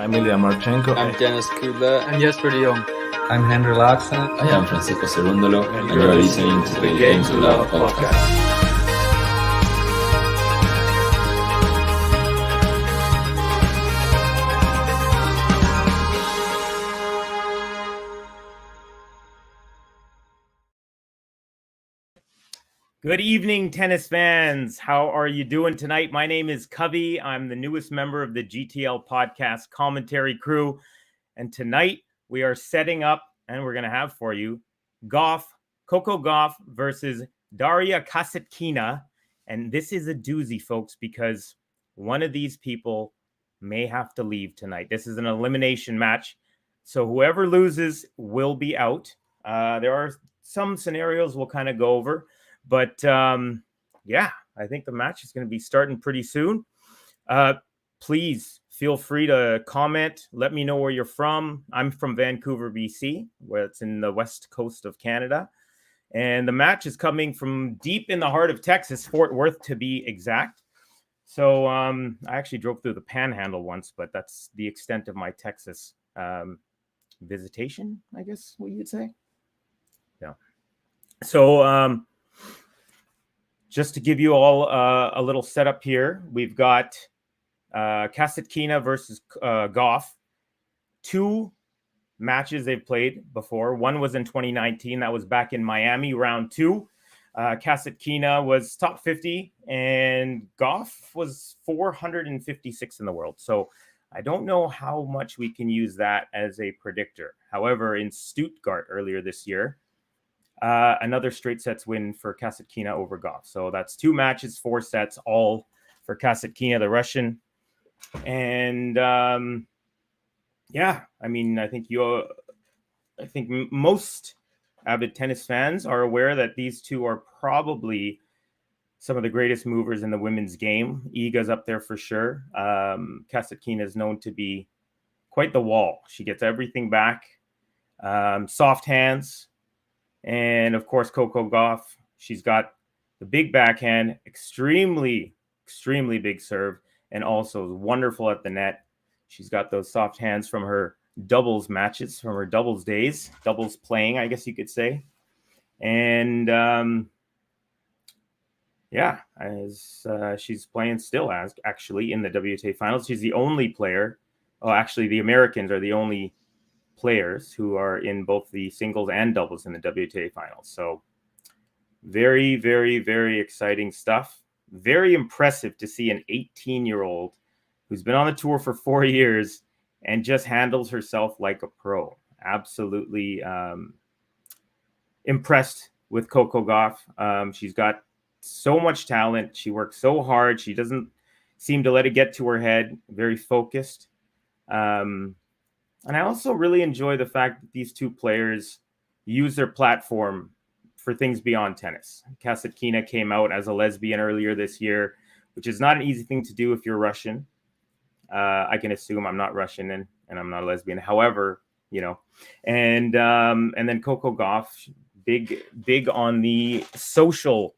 I'm Ilya Marchenko. I'm Dennis Kudla. I'm Jesper de Jong. I'm Henry Laaksonen. I am Francisco Cerundolo, and you are listening to the Game to Love podcast. Good evening, tennis fans. How are you doing tonight? My name is Covey. I'm the newest member of the GTL podcast commentary crew. And tonight we are setting up and we're going to have for you Coco GAUFF versus Daria Kasatkina. And this is a doozy, folks, because one of these people may have to leave tonight. This is an elimination match. So whoever loses will be out. There are some scenarios we'll kind of go over. But yeah, I think the match is going to be starting pretty soon. Please feel free to comment. Let me know where you're from. I'm from Vancouver, BC, where it's in the west coast of Canada. And the match is coming from deep in the heart of Texas, Fort Worth to be exact. So I actually drove through the Panhandle once, but that's the extent of my Texas visitation, I guess what you'd say. Yeah. So just to give you all a little setup here, we've got Kasatkina versus GAUFF. Two matches they've played before. One was in 2019. That was back in Miami, round two. Kasatkina was top 50, and GAUFF was 456 in the world. So I don't know how much we can use that as a predictor. However, in Stuttgart earlier this year, another straight sets win for Kasatkina over GAUFF. So that's two matches, 4 sets, all for Kasatkina, the Russian. And yeah, I mean, I think most avid tennis fans are aware that these two are probably some of the greatest movers in the women's game. Iga's up there for sure. Kasatkina is known to be quite the wall. She gets everything back. Soft hands. And of course, Coco GAUFF, she's got the big backhand, extremely big serve, and also wonderful at the net. She's got those soft hands from her doubles matches, from her doubles days, doubles playing, I guess you could say. And yeah, as she's playing still as actually in the WTA Finals. She's the only player. Oh, actually, the Americans are the only players who are in both the singles and doubles in the WTA Finals. So very, very, very exciting stuff. Very impressive to see an 18-year-old who's been on the tour for 4 years and just handles herself like a pro. Absolutely impressed with Coco GAUFF. She's got so much talent. She works so hard. She doesn't seem to let it get to her head. Very focused. And I also really enjoy the fact that these two players use their platform for things beyond tennis. Kasatkina came out as a lesbian earlier this year, which is not an easy thing to do if you're Russian. I can assume I'm not Russian and I'm not a lesbian. However, you know, and then Coco GAUFF, big on the social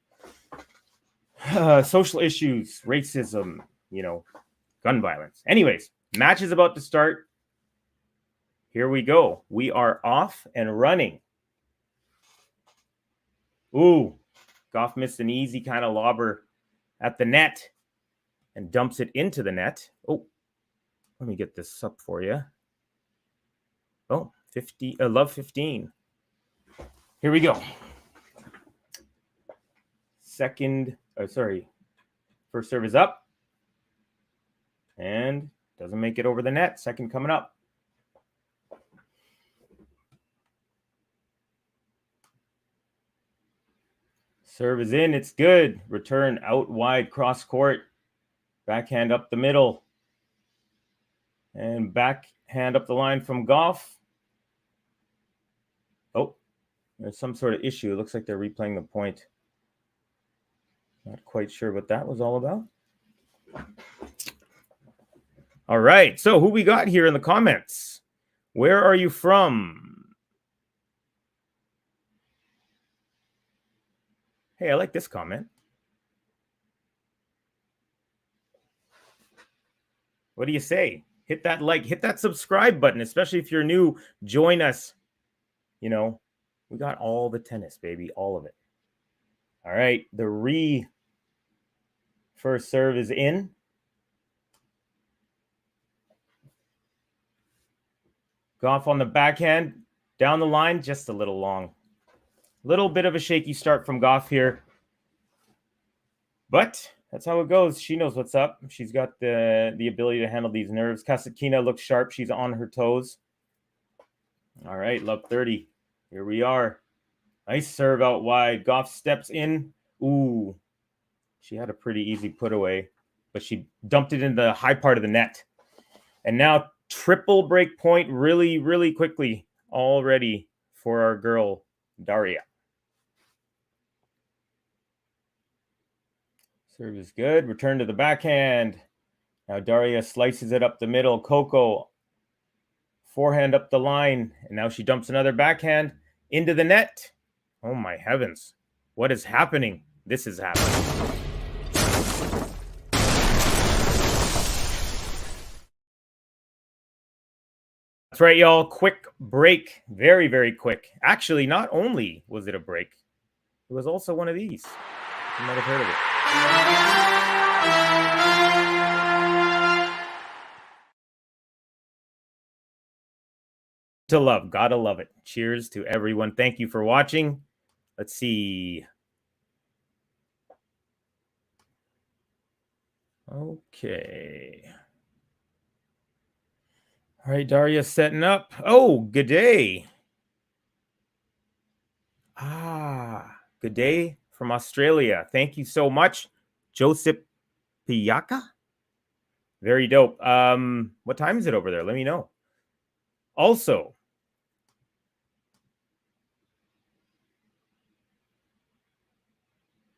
issues, racism, you know, gun violence. Anyways, match is about to start. Here we go. We are off and running. Ooh, GAUFF missed an easy kind of lobber at the net and dumps it into the net. Oh, let me get this up for you. Oh, 50, love 15. Here we go. First serve is up and doesn't make it over the net. Second coming up. Serve is in. It's good. Return out wide, cross court. Backhand up the middle. And backhand up the line from GAUFF. Oh, there's some sort of issue. It looks like they're replaying the point. Not quite sure what that was all about. All right. So who we got here in the comments? Where are you from? Hey, I like this comment. What do you say? hit that like, hit that subscribe button, especially if you're new. Join us. You know, we got all the tennis, baby, all of it. All right, the first serve is in. Gauff on the backhand, down the line, just a little long. Little bit of a shaky start from Gauff here. But that's how it goes. She knows what's up. She's got the ability to handle these nerves. Kasatkina looks sharp. She's on her toes. All right, love 30. Here we are. Nice serve out wide. Gauff steps in. Ooh, she had a pretty easy put away, but she dumped it in the high part of the net. And now triple break point really, really quickly already for our girl, Daria. Serve is good. Return to the backhand. Now Daria slices it up the middle. Coco, forehand up the line. And now she dumps another backhand into the net. Oh my heavens. What is happening? This is happening. That's right, y'all. Quick break. Very, very quick. Actually, not only was it a break, it was also one of these. You might have heard of it. To love. Gotta love it. Cheers to everyone. Thank you for watching. Let's see. Okay. All right, Daria setting up. Oh, good day. Good day from Australia. Thank you so much, Joseph Piaka. Very dope. What time is it over there? Let me know. Also,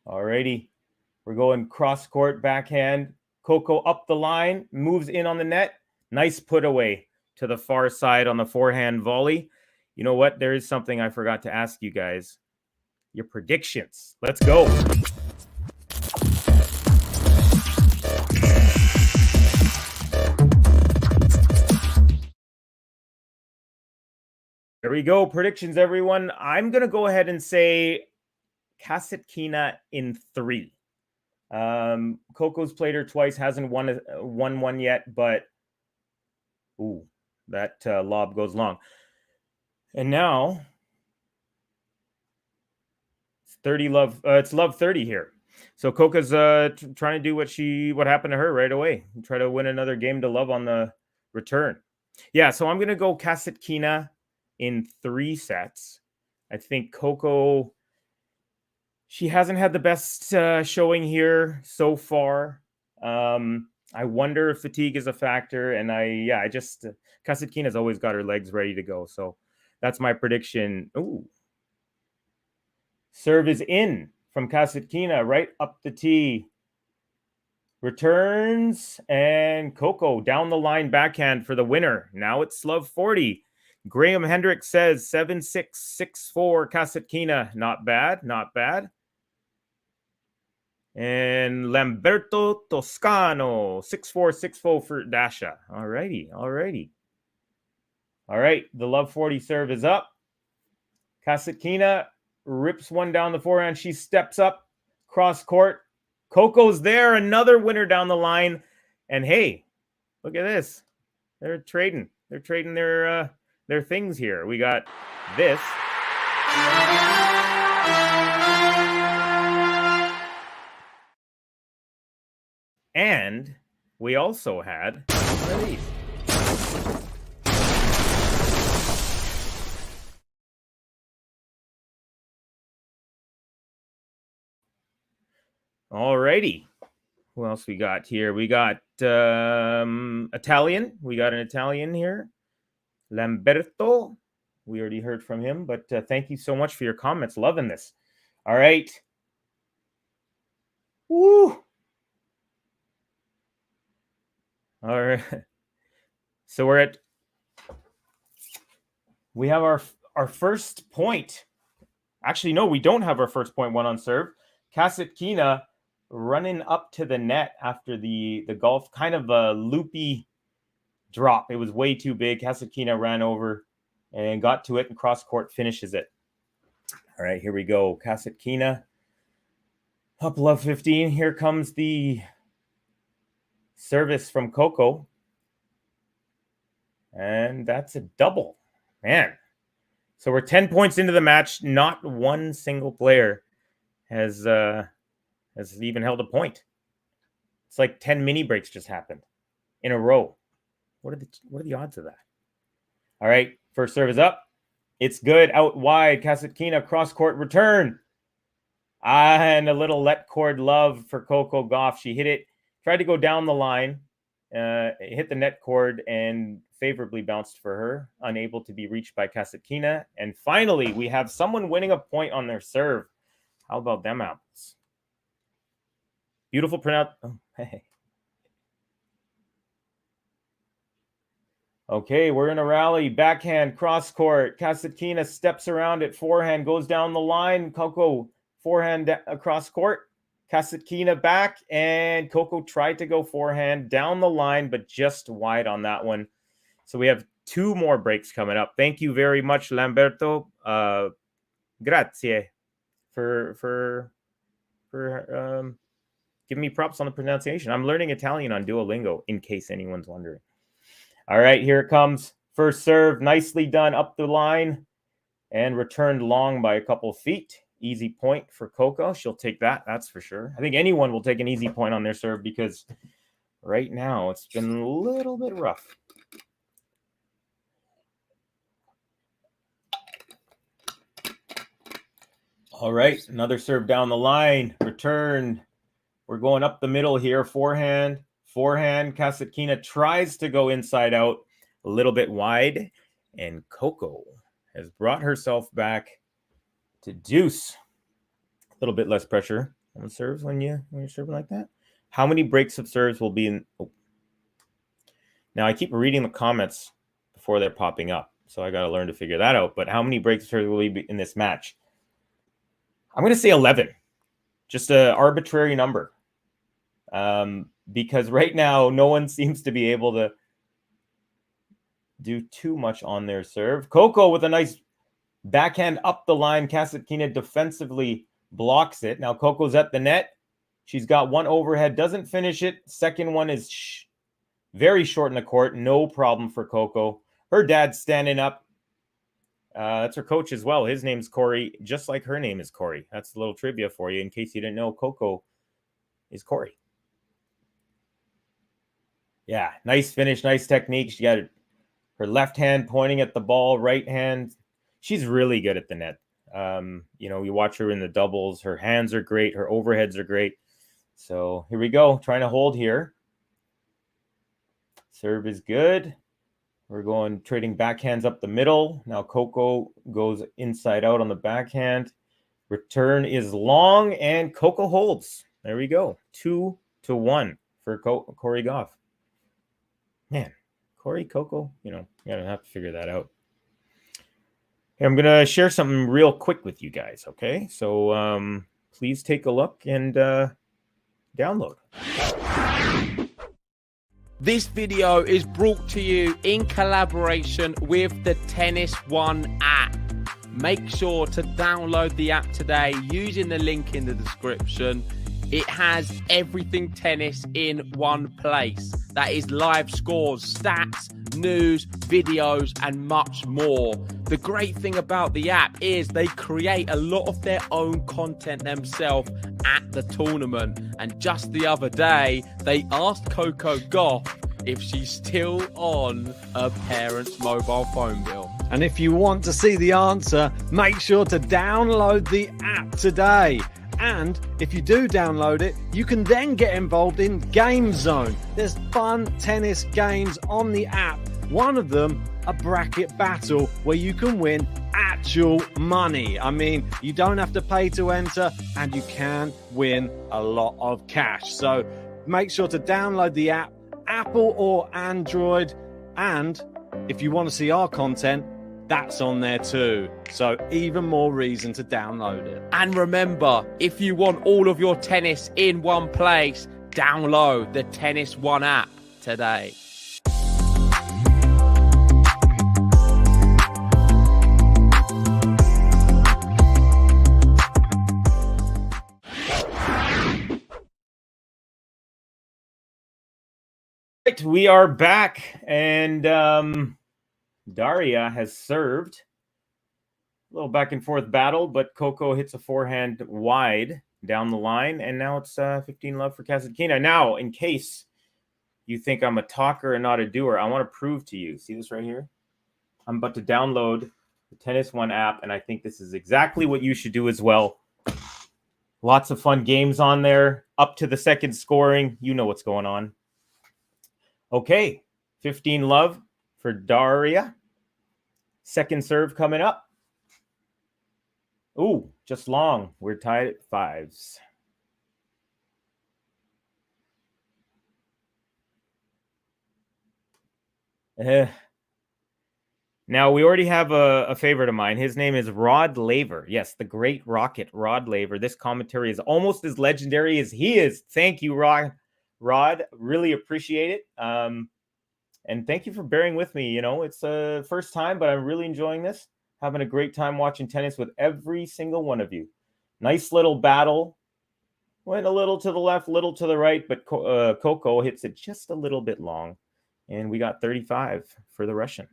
alrighty, we're going cross court backhand. Coco up the line, moves in on the net. Nice put away to the far side on the forehand volley. You know what? There is something I forgot to ask you guys. Your predictions. Let's go. There we go. Predictions, everyone. I'm going to go ahead and say Kasatkina in 3. Coco's played her twice, hasn't won one yet, but ooh, that lob goes long. And now it's 30 love. It's love 30 here. So Coco's trying to do what happened to her right away. Try to win another game to love on the return. Yeah, so I'm gonna go Kasatkina in 3 sets. I think Coco, she hasn't had the best showing here so far. I wonder if fatigue is a factor, and I just Kasatkina's always got her legs ready to go. So that's my prediction. Ooh, serve is in from Kasatkina, right up the tee. Returns, and Coco down the line backhand for the winner. Now it's love 40. Graham Hendricks says 7-6, 6-4 Kasatkina. Not bad, not bad. And Lamberto Toscano, 6-4, 6-4 for Dasha. All righty. All right, the love 40 serve is up. Kasatkina rips one down the forehand. She steps up, cross court. Coco's there, another winner down the line. And hey, look at this. They're trading. They're trading their things here. We got this. And we also had one of these. Alrighty. Who else we got here? We got Italian. We got an Italian here. Lamberto. We already heard from him, but thank you so much for your comments. Loving this. All right. Woo. All right. So we have our first point. Actually, no, we don't have our first point one on serve. Kasatkina running up to the net after the Gauff, kind of a loopy drop. It was way too big. Kasatkina ran over and got to it, and cross court finishes it. All right, here we go. Kasatkina up love 15. Here comes the service from Coco. And that's a double. Man. So we're 10 points into the match. Not one single player has even held a point. It's like 10 mini breaks just happened in a row. What are the odds of that? All right, first serve is up. It's good. Out wide. Kasatkina cross-court return. And a little let cord love for Coco GAUFF. She hit it. Tried to go down the line. Hit the net cord and favorably bounced for her. Unable to be reached by Kasatkina. And finally, we have someone winning a point on their serve. How about them apples? Beautiful pronounce. Oh, hey. Okay, we're in a rally. Backhand, cross court. Kasatkina steps around it. Forehand goes down the line. Coco forehand across court. Kasatkina back, and Coco tried to go forehand down the line, but just wide on that one. So we have 2 more breaks coming up. Thank you very much, Lamberto. Grazie for giving me props on the pronunciation. I'm learning Italian on Duolingo, in case anyone's wondering. All right, here it comes. First serve, nicely done up the line and returned long by a couple feet. Easy point for Coco. She'll take that, that's for sure. I think anyone will take an easy point on their serve because right now it's been a little bit rough. All right, another serve down the line. Return. We're going up the middle here. Forehand. Kasatkina tries to go inside out a little bit wide. And Coco has brought herself back to deuce. A little bit less pressure on the serves when you're serving like that. How many breaks of serves will be in? Oh. Now I keep reading the comments before they're popping up, so I got to learn to figure that out. But how many breaks of serves will be in this match? I'm going to say 11, just an arbitrary number, because right now no one seems to be able to do too much on their serve. Coco with a nice backhand up the line. Kasatkina defensively blocks it. Now Coco's at the net. She's got one overhead, doesn't finish it. Second one is very short in the court. No problem for Coco. Her dad's standing up. That's her coach as well. His name's Corey, just like her name is Corey. That's a little trivia for you in case you didn't know. Coco is Corey. Yeah, nice finish, nice technique. She got her left hand pointing at the ball, right hand. She's really good at the net. You watch her in the doubles. Her hands are great. Her overheads are great. So here we go. Trying to hold here. Serve is good. We're going trading backhands up the middle. Now Coco goes inside out on the backhand. Return is long, and Coco holds. There we go. 2-1 for Cory Gauff. Man, Coco, you gotta have to figure that out. Hey, I'm gonna share something real quick with you guys, okay? So please take a look and download. This video is brought to you in collaboration with the Tennis One app. Make sure to download the app today using the link in the description. It has everything tennis in one place. That is live scores, stats, news, videos, and much more. The great thing about the app is they create a lot of their own content themselves at the tournament. And just the other day, they asked Coco GAUFF if she's still on her parents' mobile phone bill. And if you want to see the answer, make sure to download the app today. And if you do download it, you can then get involved in Game Zone. There's fun tennis games on the app. One of them, a bracket battle where you can win actual money. I mean, you don't have to pay to enter and you can win a lot of cash. So make sure to download the app, Apple or Android. And if you want to see our content, that's on there too. So even more reason to download it. And remember, if you want all of your tennis in one place, download the Tennis One app today. right, we are back, and Daria has served. A little back and forth battle, but Coco hits a forehand wide down the line, and now it's 15-love for Kasatkina. Now, in case you think I'm a talker and not a doer, I want to prove to you. See this right here? I'm about to download the Tennis One app, and I think this is exactly what you should do as well. Lots of fun games on there, up to the second scoring. You know what's going on. Okay, 15-love for Daria. Second serve coming up. Ooh, just long. We're tied at 5s. Now, we already have a favorite of mine. His name is Rod Laver. Yes, the great rocket, Rod Laver. This commentary is almost as legendary as he is. Thank you, Rod. Really appreciate it. And thank you for bearing with me. You know, it's the first time, but I'm really enjoying this. Having a great time watching tennis with every single one of you. Nice little battle. Went a little to the left, little to the right, but Coco hits it just a little bit long. And we got 35 for the Russian.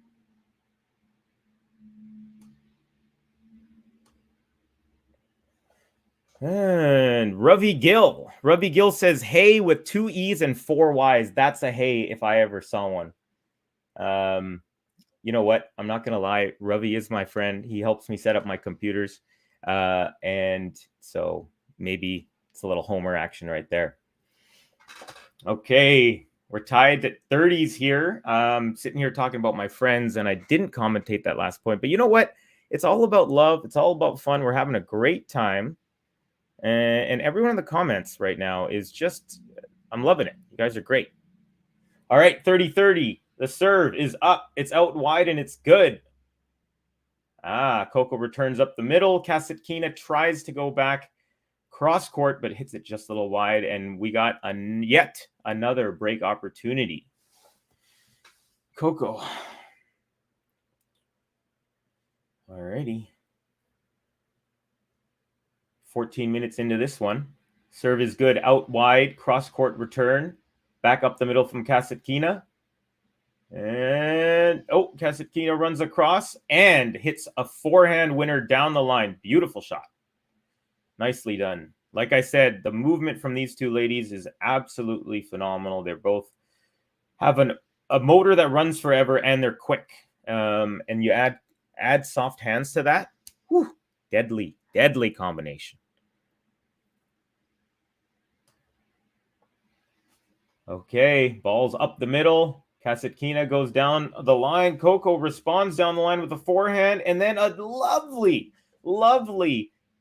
And Ravi Gill. Ravi Gill says, hey, with 2 E's and 4 Y's. That's a hey if I ever saw one. You know what? I'm not going to lie. Ravi is my friend. He helps me set up my computers. And so maybe it's a little homer action right there. Okay. We're tied at 30s here. Sitting here talking about my friends, and I didn't commentate that last point. But you know what? It's all about love. It's all about fun. We're having a great time. And everyone in the comments right now is just, I'm loving it. You guys are great. All right, 30-30. The serve is up. It's out wide, and it's good. Coco returns up the middle. Kasatkina tries to go back cross court, but hits it just a little wide, and we got yet another break opportunity. Coco. All righty. 14 minutes into this one. Serve is good. Out wide. Cross court return. Back up the middle from Kasatkina. And, Kasatkina runs across and hits a forehand winner down the line. Beautiful shot. Nicely done. Like I said, the movement from these two ladies is absolutely phenomenal. They're both have a motor that runs forever, and they're quick. And you add soft hands to that. Whew, deadly combination. Okay, ball's up the middle. Kasatkina goes down the line. Coco responds down the line with a forehand, and then a lovely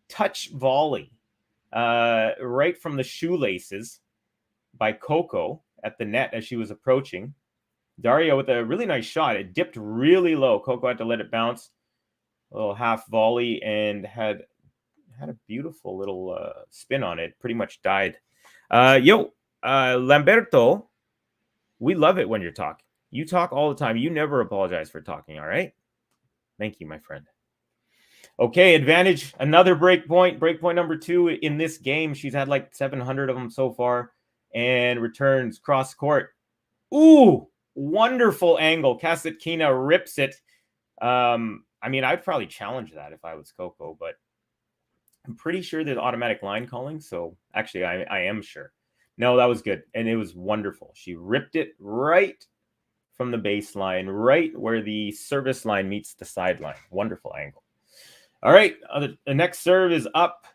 touch volley right from the shoelaces by Coco at the net as she was approaching. Daria with a really nice shot. It dipped really low. Coco had to let it bounce. A little half volley, and had a beautiful little spin on it. Pretty much died. Lamberto, we love it when you're talking. You talk all the time. You never apologize for talking, all right? Thank you, my friend. Okay, advantage. Another break point. Break point number 2 in this game. She's had like 700 of them so far. And returns cross court. Ooh, wonderful angle. Kasatkina rips it. I mean, I'd probably challenge that if I was Coco, but I'm pretty sure there's automatic line calling. So actually, I am sure. No, that was good. And it was wonderful. She ripped it right from the baseline, right where the service line meets the sideline. Wonderful angle. All right. The next serve is up.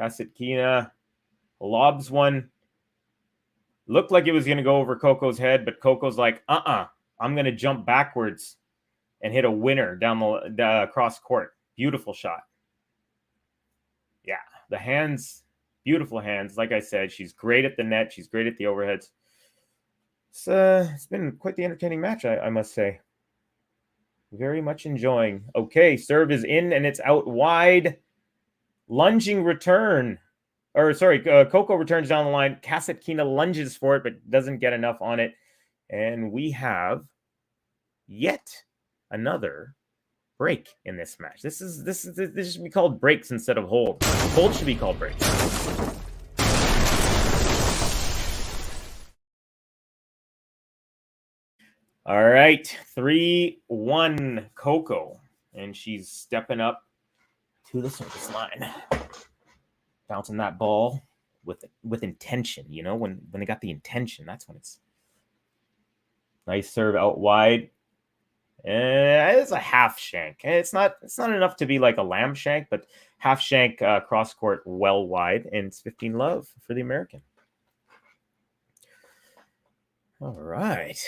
Kasatkina lobs one. Looked like it was going to go over Coco's head, but Coco's like, I'm going to jump backwards and hit a winner down the cross court. Beautiful shot. Yeah, the hands. Beautiful hands. Like I said, she's great at the net. She's great at the overheads. It's been quite the entertaining match, I must say. Very much enjoying. Okay, serve is in, and it's out wide. Lunging return. Coco returns down the line. Kasatkina lunges for it, but doesn't get enough on it. And we have yet another break in this match. This should be called breaks instead of hold. Hold should be called breaks. All right, 3-1 Coco, and she's stepping up to the service line, bouncing that ball with intention. You know, when they got the intention, that's when it's nice serve out wide. It's a half shank. It's not enough to be like a lamb shank, but half shank cross court well wide, and it's 15-love for the American. All right.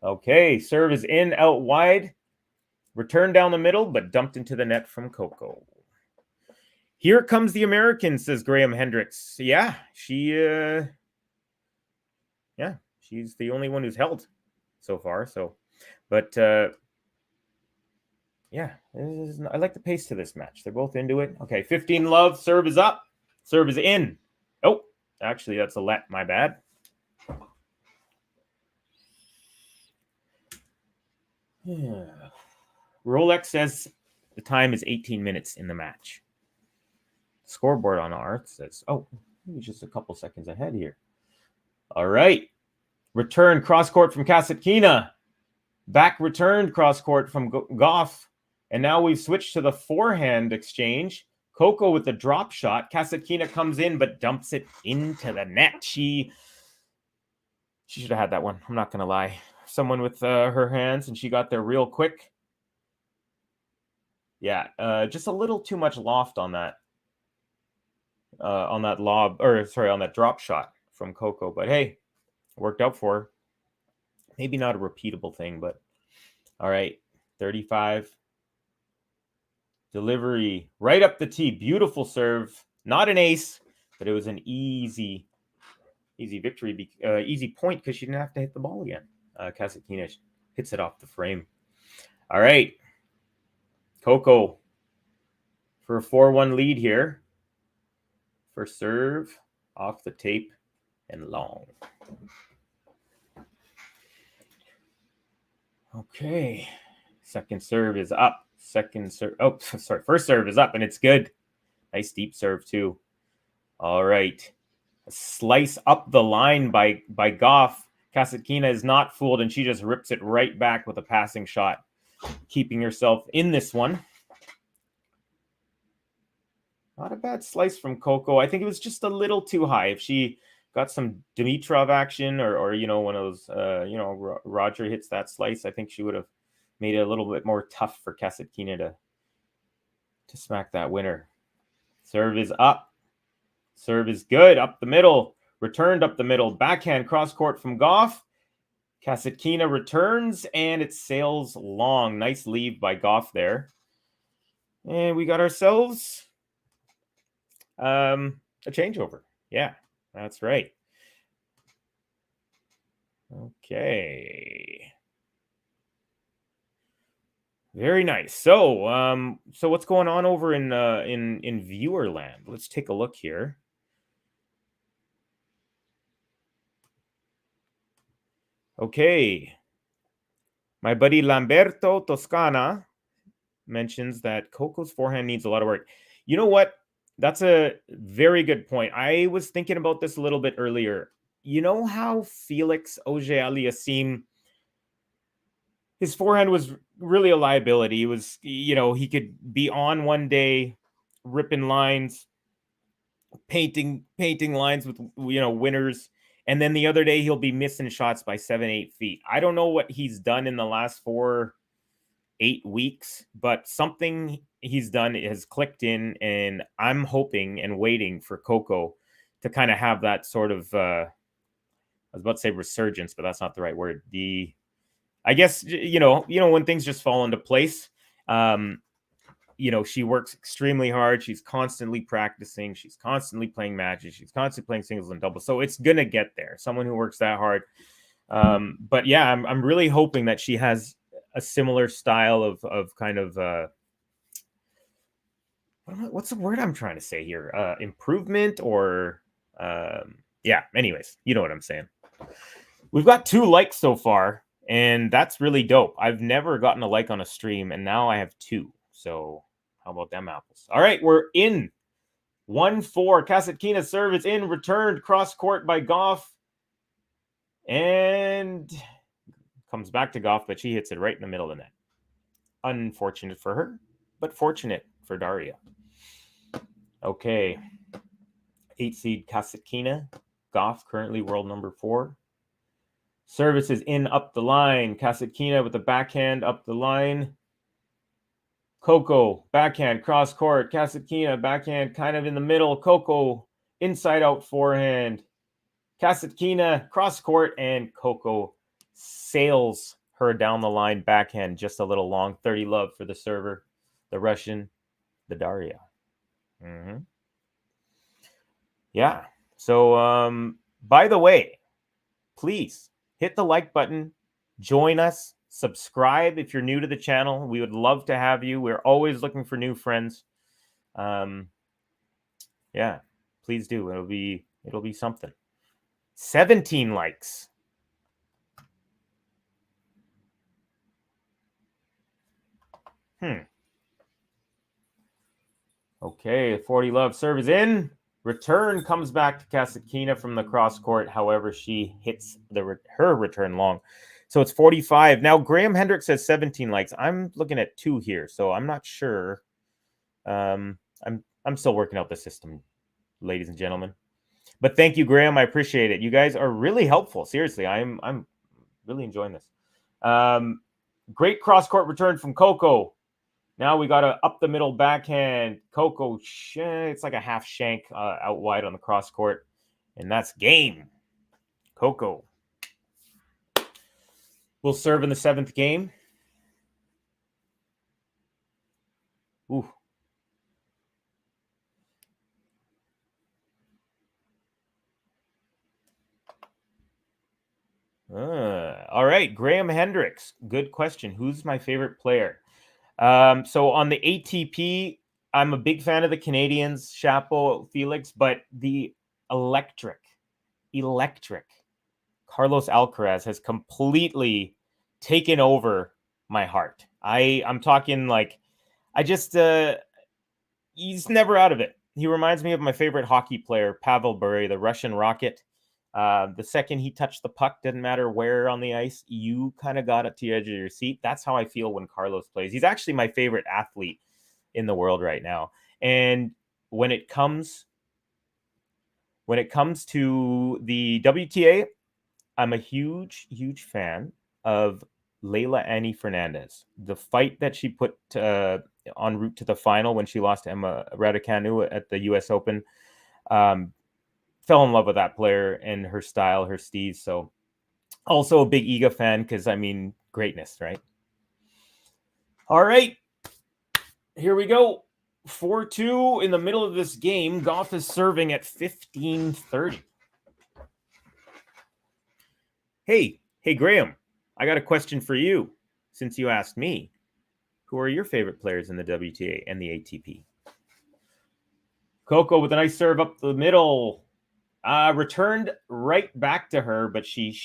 Okay, serve is in, out wide. Return down the middle, but dumped into the net from Coco. Here comes the American, says Graham Hendricks. Yeah, she's the only one who's held so far. So, but yeah, I like the pace to this match. They're both into it. Okay, 15-love. Serve is up. Serve is in. Oh, actually, that's a let. My bad. Yeah. Rolex says the time is 18 minutes in the match. Scoreboard on ours says, oh, maybe just a couple seconds ahead here. All right. Return cross court from Kasatkina. Back returned cross court from GAUFF. And now we've switched to the forehand exchange. Coco with the drop shot. Kasatkina comes in, but dumps it into the net. She should have had that one. I'm not going to lie. Someone with her hands, and she got there real quick. Yeah, just a little too much loft on that. On that on that drop shot from Coco. But hey, worked out for her. Maybe not a repeatable thing, but all right. 35. Delivery right up the tee. Beautiful serve. Not an ace, but it was an easy victory, easy point because she didn't have to hit the ball again. Kasatkina hits it off the frame. All right. Coco for a 4-1 lead here. First serve off the tape and long. Okay. Second serve is up. First serve is up, and it's good. Nice deep serve, too. All right. A slice up the line by GAUFF. Kasatkina is not fooled, and she just rips it right back with a passing shot, keeping herself in this one. Not a bad slice from Coco. I think it was just a little too high. If she got some Dimitrov action or one of those, Roger hits that slice, I think she would have made it a little bit more tough for Kasatkina to smack that winner. Serve is up. Serve is good. Up the middle. Returned up the middle. Backhand cross court from GAUFF. Kasatkina returns, and it sails long. Nice leave by GAUFF there. And we got ourselves a changeover. Yeah, that's right. Okay. Very nice. So what's going on over in viewer land? Let's take a look here. Okay. My buddy Lamberto Toscana mentions that Coco's forehand needs a lot of work. You know what? That's a very good point. I was thinking about this a little bit earlier. You know how Felix Auger-Aliassime, his forehand was really a liability. He was, he could be on one day, ripping lines, painting lines with, winners. And then the other day he'll be missing shots by 7-8 feet. I don't know what he's done in the last 4-8 weeks, but something he's done has clicked in, and I'm hoping and waiting for Coco to kind of have that sort of, I was about to say resurgence, but that's not the right word. I guess, when things just fall into place, she works extremely hard. She's constantly practicing. She's constantly playing matches. She's constantly playing singles and doubles. So it's going to get there. Someone who works that hard. But yeah, I'm really hoping that she has a similar style of kind of, what's the word I'm trying to say here? Improvement or, anyways, you know what I'm saying. We've got 2 likes so far, and that's really dope. I've never gotten a like on a stream, and now I have 2. So how about them apples? All right, we're in 1-4. Kasatkina's serve is in, returned cross court by Gauff. And comes back to Gauff, but she hits it right in the middle of the net. Unfortunate for her, but fortunate for Daria. Okay. 8 seed Kasatkina. Gauff, currently world number 4. Service is in up the line. Kasatkina with the backhand up the line. Coco, backhand, cross court. Kasatkina, backhand, kind of in the middle. Coco, inside out forehand. Kasatkina, cross court, and Coco sails her down the line, backhand, just a little long. 30 love for the server, the Russian, the Daria. Yeah. So, by the way, please hit the like button, join us, subscribe if you're new to the channel. We would love to have you. We're always looking for new friends. Yeah, please do. It'll be something. 17 likes. Okay, 40 love serve is in. Return comes back to Kasatkina from the cross court. However, she hits her return long. So it's 45. Now, Graham Hendricks says 17 likes. I'm looking at 2 here, so I'm not sure. I'm still working out the system, ladies and gentlemen. But thank you, Graham. I appreciate it. You guys are really helpful. Seriously, I'm really enjoying this. Great cross-court return from Coco. Now we got a up the middle backhand. Coco, it's like a half shank out wide on the cross-court. And that's game. Coco will serve in the 7th game. Ooh. All right, Graham Hendricks. Good question. Who's my favorite player? So on the ATP, I'm a big fan of the Canadians, Chapo, Felix, but the electric Carlos Alcaraz has completely taken over my heart. I'm talking like, he's never out of it. He reminds me of my favorite hockey player, Pavel Bure, the Russian Rocket. The second he touched the puck, didn't matter where on the ice, you kind of got it to the edge of your seat. That's how I feel when Carlos plays. He's actually my favorite athlete in the world right now. And when it comes to the WTA, I'm a huge fan of Leila Annie Fernandez. The fight that she put en route to the final when she lost to Emma Raducanu at the U.S. Open, fell in love with that player and her style, her steez. So also a big Iga fan because, I mean, greatness, right? All right. Here we go. 4-2 in the middle of this game. Gauff is serving at 15:30. Hey, Graham, I got a question for you since you asked me. Who are your favorite players in the WTA and the ATP? Coco with a nice serve up the middle. Returned right back to her, but she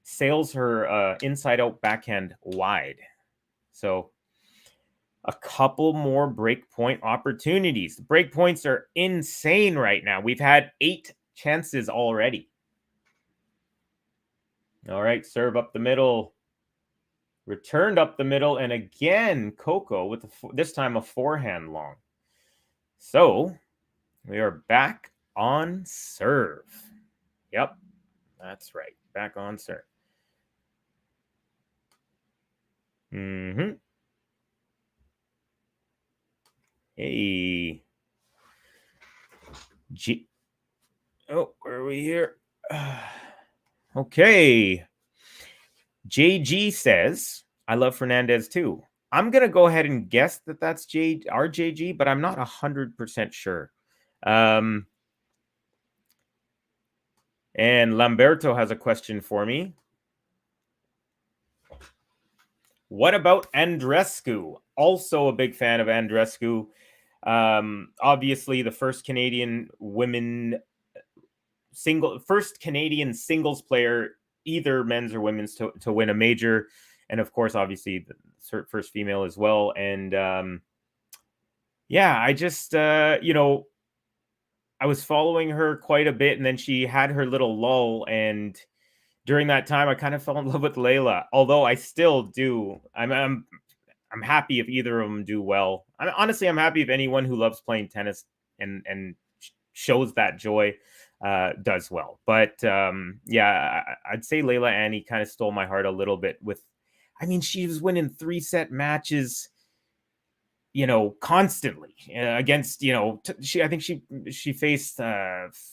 sails her inside out backhand wide. So a couple more break point opportunities. The break points are insane right now. We've had 8 chances already. All right, serve up the middle. Returned up the middle, and again, Coco with this time a forehand long. So we are back on serve. Yep, that's right. Back on serve. Hey. Oh, where are we here? Okay. JG says, I love Fernandez too. I'm going to go ahead and guess that that's RJG, but I'm not 100% sure. And Lamberto has a question for me. What about Andreescu? Also a big fan of Andreescu. Obviously, the first Canadian singles player, either men's or women's, to win a major. And of course, obviously, the first female as well. And yeah, I just, you know, I was following her quite a bit, and then she had her little lull, and during that time, I kind of fell in love with Layla. Although I still do, I'm happy if either of them do well. Honestly, I'm happy if anyone who loves playing tennis and shows that joy does well. But yeah, I'd say Layla Annie kind of stole my heart a little bit. I mean, she was winning 3-set matches, you know, constantly against, you know, I think she faced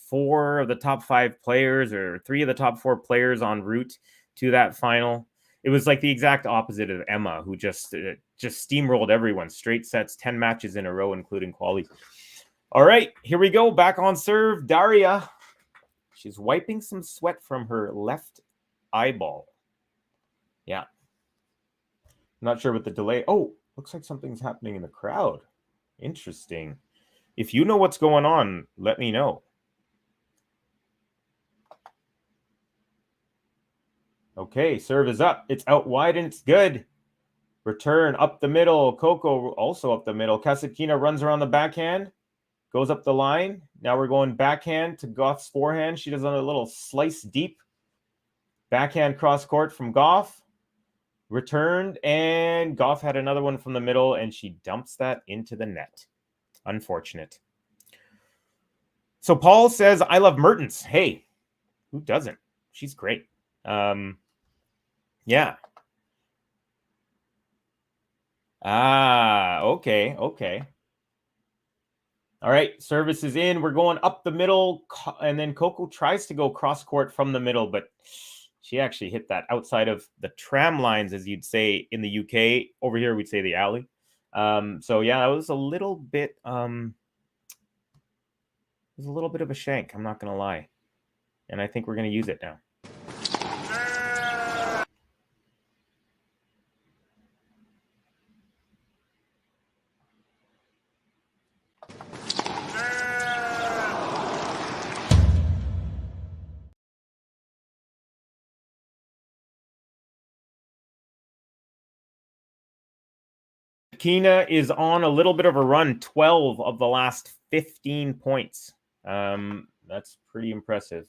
4 of the top 5 players or 3 of the top 4 players en route to that final. It was like the exact opposite of Emma, who just steamrolled everyone, straight sets, 10 matches in a row, including quali. All right, here we go. Back on serve, Daria. She's wiping some sweat from her left eyeball. Yeah. Not sure what the delay. Oh, looks like something's happening in the crowd. Interesting. If you know what's going on, let me know. Okay, serve is up. It's out wide and it's good. Return up the middle. Coco also up the middle. Kasatkina runs around the backhand. Goes up the line. Now we're going backhand to Gauff's forehand. She does a little slice deep. Backhand cross court from Gauff. Returned, and Gauff had another one from the middle, and she dumps that into the net. Unfortunate. So Paul says, I love Mertens. Hey, who doesn't? She's great. Yeah. Okay. All right, service is in. We're going up the middle, and then Coco tries to go cross court from the middle, but she actually hit that outside of the tram lines, as you'd say in the UK. Over here, we'd say the alley. So yeah, that was a little bit, it was a little bit of a shank. I'm not going to lie. And I think we're going to use it now. Kina is on a little bit of a run, 12 of the last 15 points. That's pretty impressive.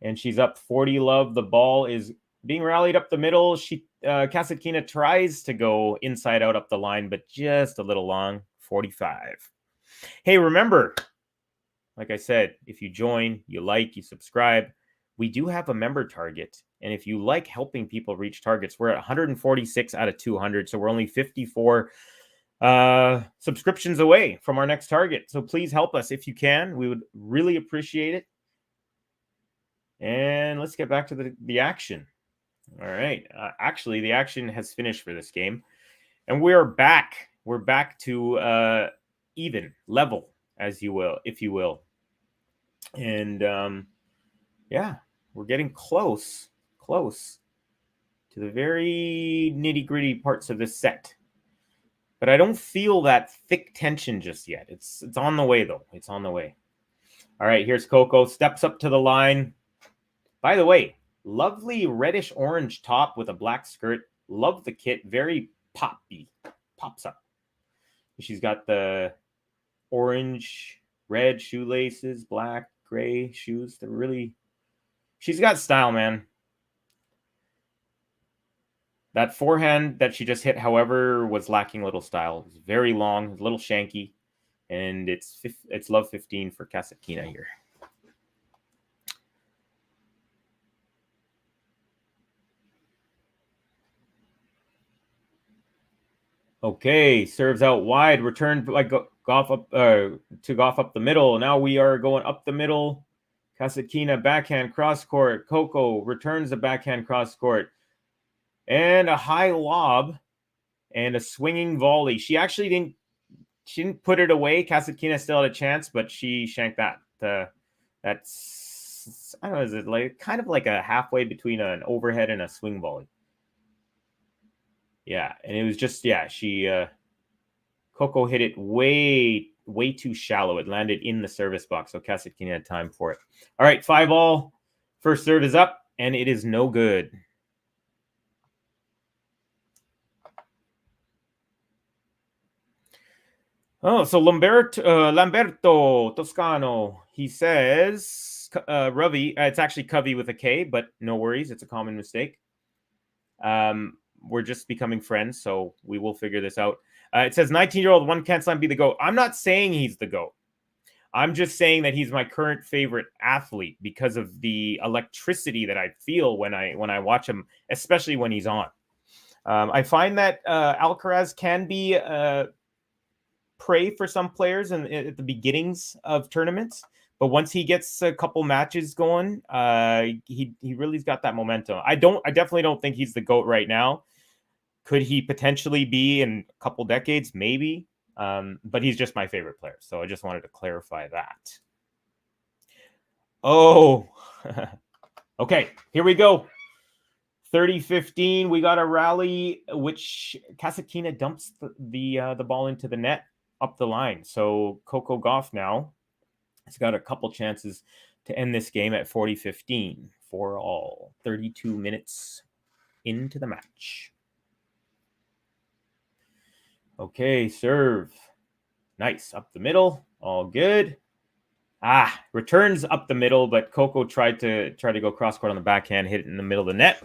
And she's up 40 love. The ball is being rallied up the middle. Kasatkina tries to go inside out up the line, but just a little long, 45. Hey, remember, like I said, if you join, you like, you subscribe, we do have a member target. And if you like helping people reach targets, we're at 146 out of 200. So we're only 54 subscriptions away from our next target. So please help us if you can. We would really appreciate it. And let's get back to the action. All right. Actually, the action has finished for this game. And we're back. We're back to even level, as you will, if you will. And yeah, we're getting close to the very nitty-gritty parts of this set. But I don't feel that thick tension just yet. It's on the way, though. It's on the way. All right, here's Coco. Steps up to the line. By the way, lovely reddish-orange top with a black skirt. Love the kit. Very poppy. Pops up. She's got the orange, red shoelaces, black, gray shoes. They're really... She's got style, man. That forehand that she just hit, however, was lacking a little style. It was very long, a little shanky, and it's love 15 for Kasatkina here. Okay, serves out wide, returned by Gauff up to Gauff up the middle. Now we are going up the middle. Kasatkina backhand cross court. Coco returns the backhand cross court. And a high lob and a swinging volley. She actually didn't put it away. Kasatkina still had a chance, but she shanked that. That's, I don't know, is it like kind of like a halfway between an overhead and a swing volley? Yeah, and it was just, yeah, Coco hit it way too shallow. It landed in the service box, so Kasatkina had time for it. All right, 5-all. First serve is up, and it is no good. Oh, so Lamberto Toscano, he says, Ravi, it's actually Covey with a K, but no worries, it's a common mistake. We're just becoming friends, so we will figure this out. It says 19-year-old one can't slam be the GOAT. I'm not saying he's the GOAT. I'm just saying that he's my current favorite athlete because of the electricity that I feel when I watch him, especially when he's on. I find that Alcaraz can be prey for some players at the beginnings of tournaments, but once he gets a couple matches going, he really's got that momentum. I definitely don't think he's the GOAT right now. Could he potentially be in a couple decades? Maybe. But he's just my favorite player. So I just wanted to clarify that. Oh, okay. Here we go. 30-15. We got a rally, which Kasatkina dumps the ball into the net up the line. So Coco GAUFF now has got a couple chances to end this game at 40-15 for all. 32 minutes into the match. Okay, serve. Nice. Up the middle. All good. Returns up the middle, but Coco tried to go cross court on the backhand, hit it in the middle of the net.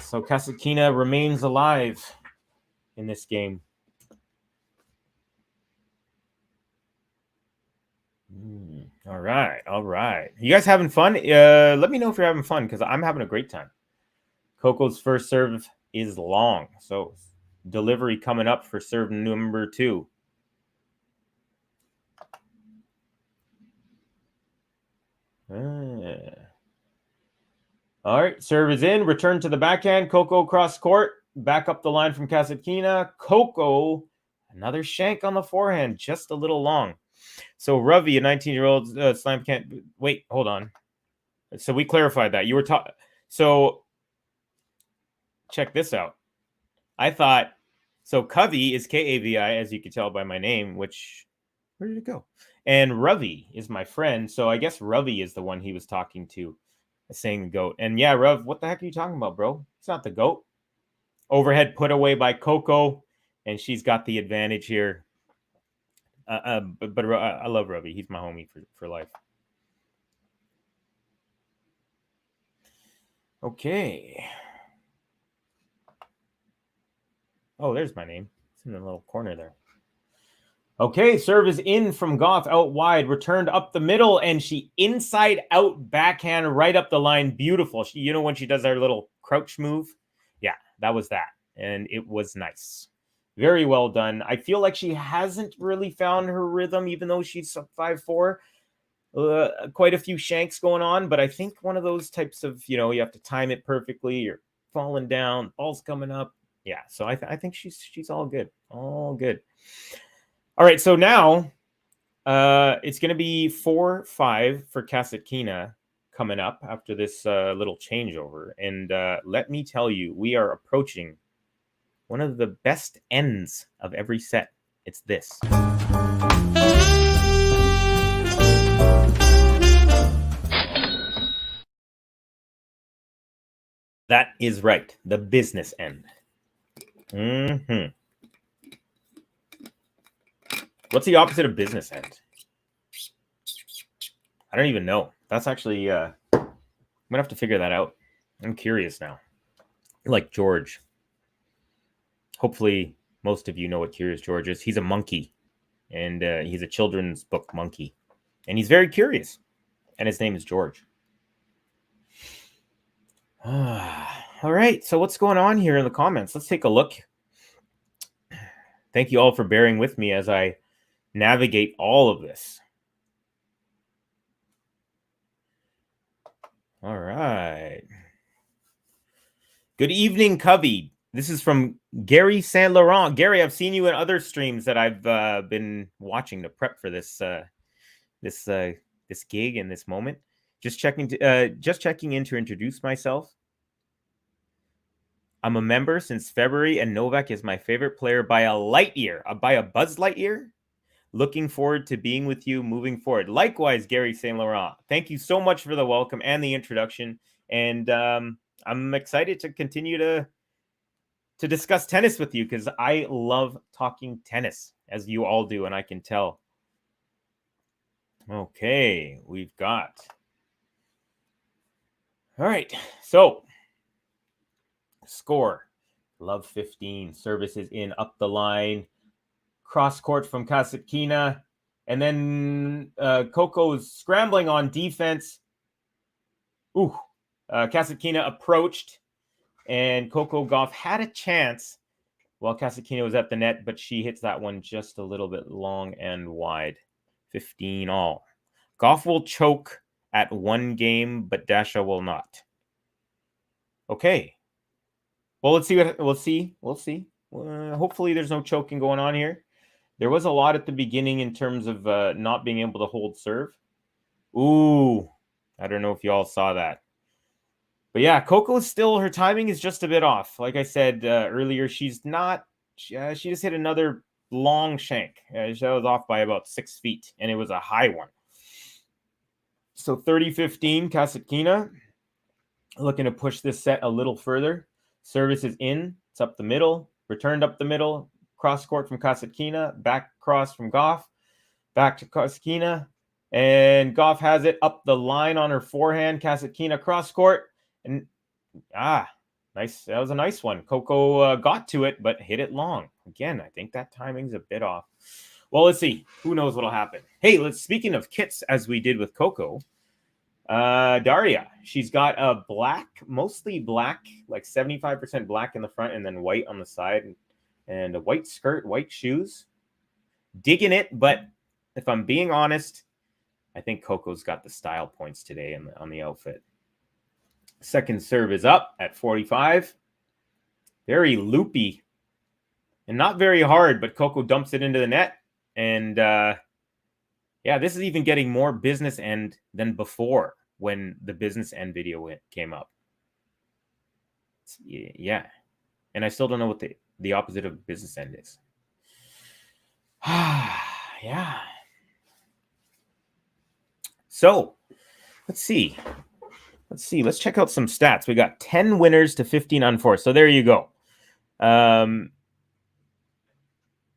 So Kasatkina remains alive in this game. All right. You guys having fun? Let me know if you're having fun, because I'm having a great time. Coco's first serve is long, so delivery coming up for serve number 2. All right, serve is in. Return to the backhand. Coco cross court. Back up the line from Kasatkina. Coco, another shank on the forehand, just a little long. So Ravi, a 19-year-old slam can't... Wait, hold on. So we clarified that. You were talking... So check this out. I thought... So Covey is K-A-V-I, as you can tell by my name, which... Where did it go? And Ravi is my friend. So I guess Ravi is the one he was talking to, saying the GOAT. And yeah, Rav, what the heck are you talking about, bro? It's not the GOAT. Overhead put away by Coco, and she's got the advantage here. But I love Ravi. He's my homie for life. Okay. Oh, there's my name. It's in the little corner there. Okay, serve is in from GAUFF, out wide, returned up the middle, and she inside out backhand right up the line. Beautiful. She, when she does her little crouch move? Yeah, that was that. And it was nice. Very well done. I feel like she hasn't really found her rhythm, even though she's 5'4". Quite a few shanks going on, but I think one of those types of, you have to time it perfectly. You're falling down, ball's coming up. Yeah, so I think she's all good. All good. All right, so now it's going to be 4-5 for Kasatkina coming up after this little changeover. And let me tell you, we are approaching one of the best ends of every set. It's this. That is right, the business end. What's the opposite of business end? I don't even know. That's actually, I'm going to have to figure that out. I'm curious now. Like George. Hopefully, most of you know what Curious George is. He's a monkey, and he's a children's book monkey. And he's very curious. And his name is George. All right, so what's going on here in the comments? Let's take a look. Thank you all for bearing with me as I navigate all of this. All right. Good evening, Covey. This is from Gary Saint Laurent. Gary, I've seen you in other streams that I've been watching to prep for this this gig in this moment. Just checking in to introduce myself. I'm a member since February, and Novak is my favorite player by a light year, by a Buzz Lightyear. Looking forward to being with you moving forward. Likewise, Gary Saint Laurent. Thank you so much for the welcome and the introduction. And I'm excited to continue to to discuss tennis with you because I love talking tennis, as you all do, and I can tell. Okay, we've got. All right, so score. Love 15. Service is in, up the line. Cross court from Kasatkina. And then Coco's scrambling on defense. Kasatkina approached. And Coco Gauff had a chance while Kasatkina was at the net, but she hits that one just a little bit long and wide. 15 all. Gauff will choke at one game, but Dasha will not. Okay. Well, let's see what we'll see. Hopefully there's no choking going on here. There was a lot at the beginning in terms of not being able to hold serve. Ooh, I don't know if you all saw that. But yeah, Coco is still, her timing is just a bit off. Like I said earlier, she just hit another long shank. That was off by about 6 feet, and it was a high one. So 30-15, Kasatkina looking to push this set a little further. Service is in. It's up the middle. Returned up the middle. Cross court from Kasatkina. Back cross from Gauff. Back to Kasatkina. And Gauff has it up the line on her forehand. Kasatkina cross court. And nice. That was a nice one. Coco got to it, but hit it long. Again, I think that timing's a bit off. Well, let's see. Who knows what'll happen? Hey, speaking of kits, as we did with Coco, Daria, she's got a black, mostly black, like 75% black in the front and then white on the side, and a white skirt, white shoes. Digging it, but if I'm being honest, I think Coco's got the style points today on the outfit. Second serve is up at 45. Very loopy and not very hard, but Coco dumps it into the net. And this is even getting more business end than before when the business end video came up. Yeah. And I still don't know what the opposite of business end is. Yeah. So let's see. Let's check out some stats. We got 10 winners to 15 unforced. So there you go.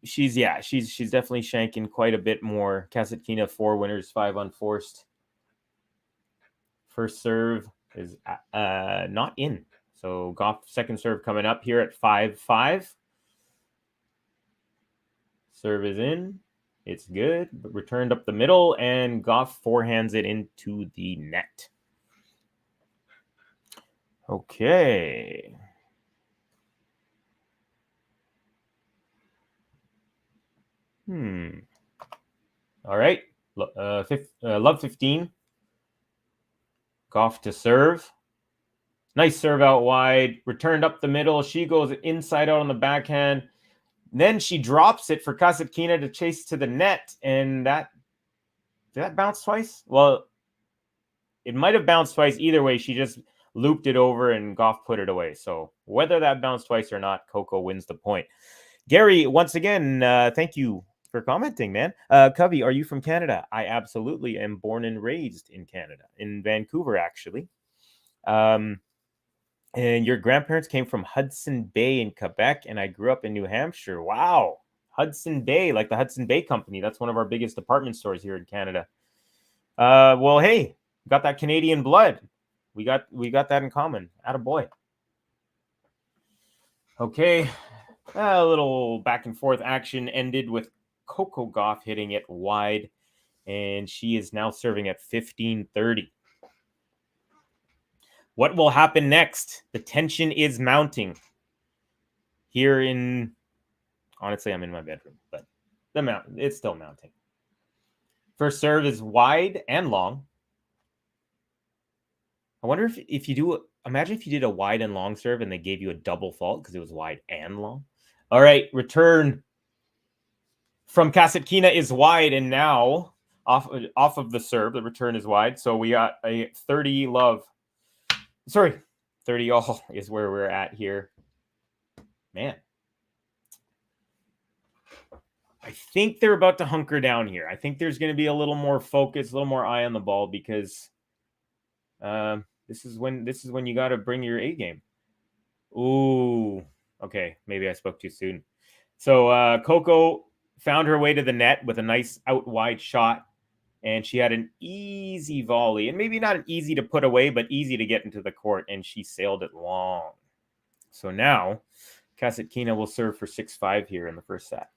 She's definitely shanking quite a bit more. Kasatkina, 4 winners, 5 unforced. First serve is not in. So Gauff second serve coming up here at 5-5. Serve is in. It's good, but returned up the middle, and Gauff forehands it into the net. Okay. All right. Love 15. Gauff to serve. Nice serve out wide. Returned up the middle. She goes inside out on the backhand. Then she drops it for Kasatkina to chase to the net. And did that bounce twice? Well, it might have bounced twice. Either way, she just looped it over and Gauff put it away. So whether that bounced twice or not, Coco wins the point. Gary, once again, thank you for commenting, man. Covey, are you from Canada? I absolutely am born and raised in Canada, in Vancouver, actually. And your grandparents came from Hudson Bay in Quebec, and I grew up in New Hampshire. Wow. Hudson Bay, like the Hudson Bay Company. That's one of our biggest department stores here in Canada. Well, hey, got that Canadian blood. We got that in common. Attaboy. Okay. A little back and forth action ended with Coco Gauff hitting it wide, and she is now serving at 15-30. What will happen next? The tension is mounting here in... Honestly, I'm in my bedroom, but it's still mounting. First serve is wide and long. I wonder if you do... Imagine if you did a wide and long serve and they gave you a double fault because it was wide and long. All right, return from Kasatkina is wide, and now off of the serve, the return is wide. So we got a 30 love. Sorry, 30 all is where we're at here. Man. I think they're about to hunker down here. I think there's going to be a little more focus, a little more eye on the ball, because this is when you got to bring your A game. Ooh, Okay, maybe I spoke too soon. So Coco found her way to the net with a nice out wide shot, and she had an easy volley, and maybe not an easy to put away, but easy to get into the court, and she sailed it long. So now Kasatkina will serve for 6-5 here in the first set.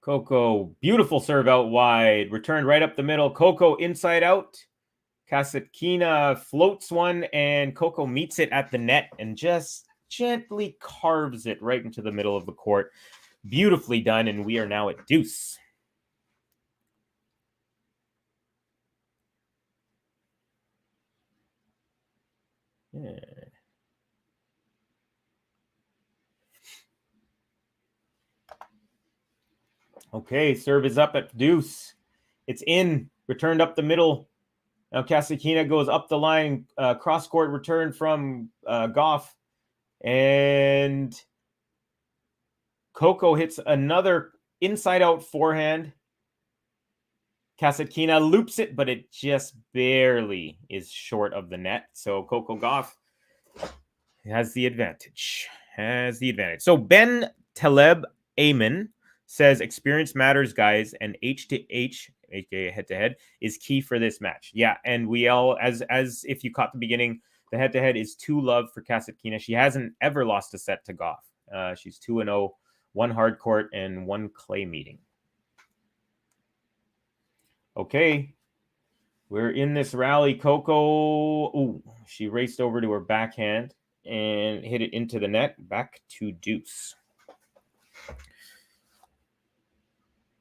Coco, beautiful serve out wide, returned right up the middle. Coco inside out. Kasatkina floats one, and Coco meets it at the net and just gently carves it right into the middle of the court. Beautifully done, and we are now at deuce. Yeah. Okay, serve is up at deuce. It's in, returned up the middle. Now Kasatkina goes up the line, cross-court return from Gauff. And Coco hits another inside-out forehand. Kasatkina loops it, but it just barely is short of the net. So Coco GAUFF has the advantage. So Ben Taleb Amen says experience matters, guys, and H-to-H, aka head-to-head, is key for this match. Yeah, and we all, as if you caught the beginning, the head-to-head is 2-love for Kasatkina. She hasn't ever lost a set to Gauff. She's 2-0, 1 hard court and 1 clay meeting. Okay, we're in this rally. Coco, ooh, she raced over to her backhand and hit it into the net. Back to deuce.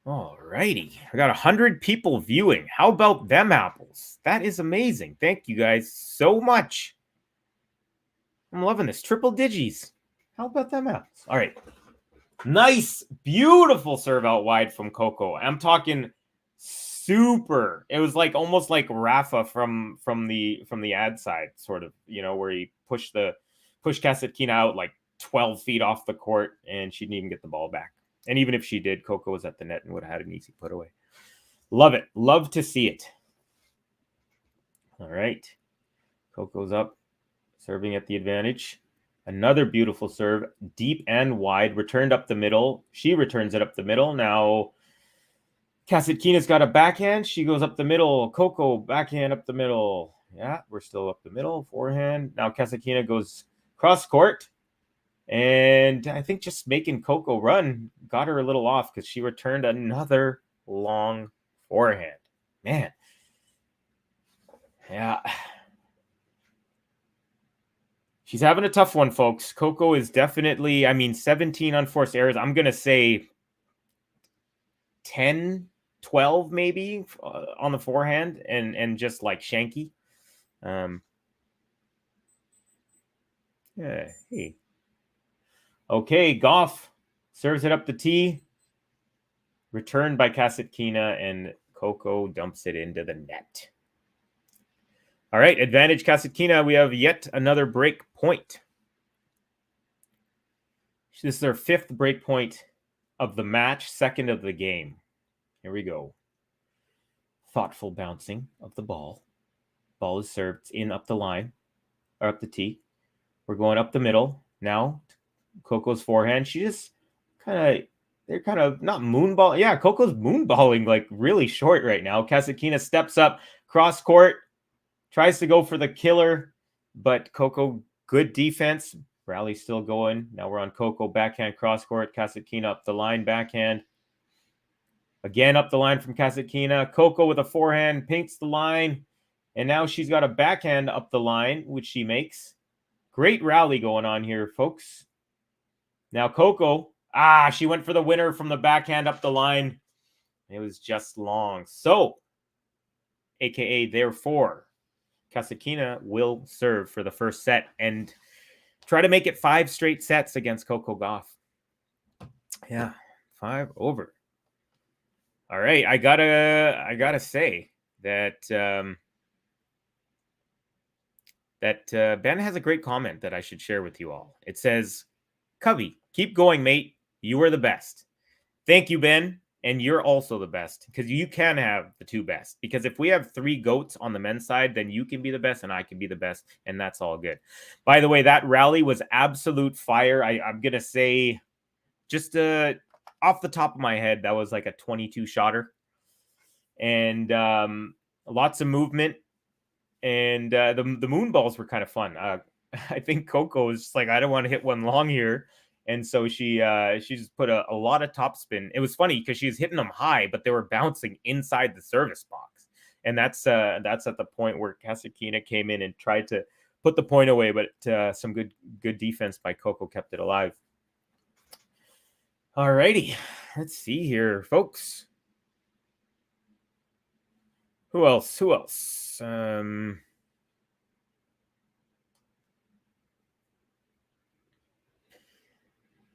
All righty. I got 100 people viewing. How about them apples? That is amazing. Thank you guys so much. I'm loving this. Triple digis. How about them apples? All right. Nice, beautiful serve out wide from Coco. I'm talking super. It was like almost like Rafa from the ad side, sort of, where he pushed Kasatkina out like 12 feet off the court, and she didn't even get the ball back. And even if she did, Coco was at the net and would have had an easy put away. Love it. Love to see it. All right. Coco's up, serving at the advantage. Another beautiful serve, deep and wide, returned up the middle. She returns it up the middle. Now, Kasatkina's got a backhand. She goes up the middle. Coco, backhand up the middle. Yeah, we're still up the middle. Forehand. Now, Kasatkina goes cross court. And I think just making Coco run got her a little off because she returned another long forehand. Man. Yeah. She's having a tough one, folks. Coco is definitely, 17 unforced errors. I'm going to say 10, 12 maybe on the forehand and just like shanky. Yeah, hey. Okay, Gauff serves it up the tee. Returned by Kasatkina, and Coco dumps it into the net. All right, advantage Kasatkina. We have yet another break point. This is their 5th break point of the match, 2nd of the game. Here we go. Thoughtful bouncing of the ball. Ball is served in up the line, or up the tee. We're going up the middle. Now, Coco's forehand. She just they're kind of not moonball. Yeah, Coco's moonballing like really short right now. Kasatkina steps up, cross court, tries to go for the killer, but Coco, good defense. Rally still going. Now we're on Coco, backhand, cross court. Kasatkina up the line, backhand. Again, up the line from Kasatkina. Coco with a forehand, paints the line. And now she's got a backhand up the line, which she makes. Great rally going on here, folks. Now Coco, she went for the winner from the backhand up the line. It was just long. So, aka therefore, Kasatkina will serve for the first set and try to make it 5 straight sets against Coco GAUFF. Yeah, 5 over. All right, I gotta say that Ben has a great comment that I should share with you all. It says, "Covey, keep going, mate. You are the best." Thank you, Ben. and you're also the best, because you can have the two best. Because if we have three GOATs on the men's side, then you can be the best and I can be the best, and that's all good. By the way, that rally was absolute fire. I'm going to say, just off the top of my head, that was like a 22 shotter. And lots of movement. And the moon balls were kind of fun. I think Coco was just like, I don't want to hit one long here. And so she just put a lot of topspin. It was funny because she was hitting them high, but they were bouncing inside the service box. And that's at the point where Kasatkina came in and tried to put the point away, but some good defense by Coco kept it alive. All righty, let's see here, folks. Who else?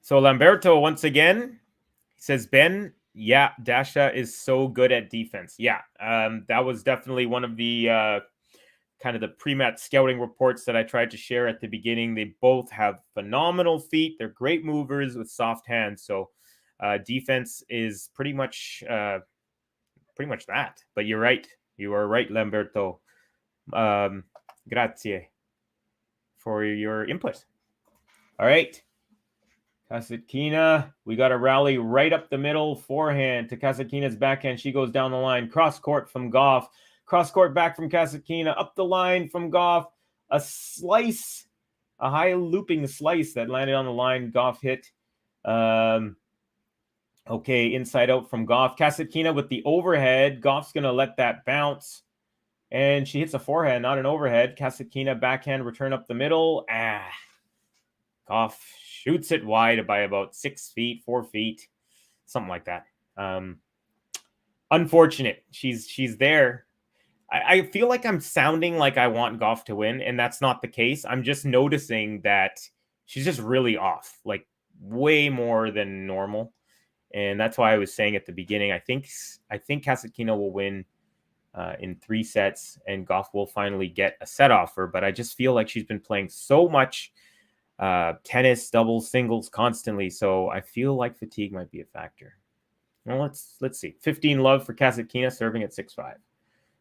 So Lamberto, once again, he says, Ben, yeah, Dasha is so good at defense. Yeah, that was definitely one of the kind of the pre-match scouting reports that I tried to share at the beginning. They both have phenomenal feet. They're great movers with soft hands. So defense is pretty much that. But you're right. You are right, Lamberto. Grazie for your input. All right. Kasatkina, we got a rally right up the middle, forehand to Kasatkina's backhand. She goes down the line, cross court from Gauff, cross court back from Kasatkina, up the line from Gauff, a slice, a high looping slice that landed on the line. Gauff hit. Okay, inside out from Gauff. Kasatkina with the overhead. Gauff's going to let that bounce. And she hits a forehand, not an overhead. Kasatkina backhand return up the middle. Gauff shoots it wide by about 6 feet, 4 feet, something like that. Unfortunate. She's there. I feel like I'm sounding like I want Gauff to win, and that's not the case. I'm just noticing that she's just really off, like way more than normal. And that's why I was saying at the beginning, I think Kasatkina will win in 3 sets, and Gauff will finally get a set off her. But I just feel like she's been playing so much tennis, doubles, singles constantly. So I feel like fatigue might be a factor. Well, let's see. 15 love for Kasatkina, serving at 6-5.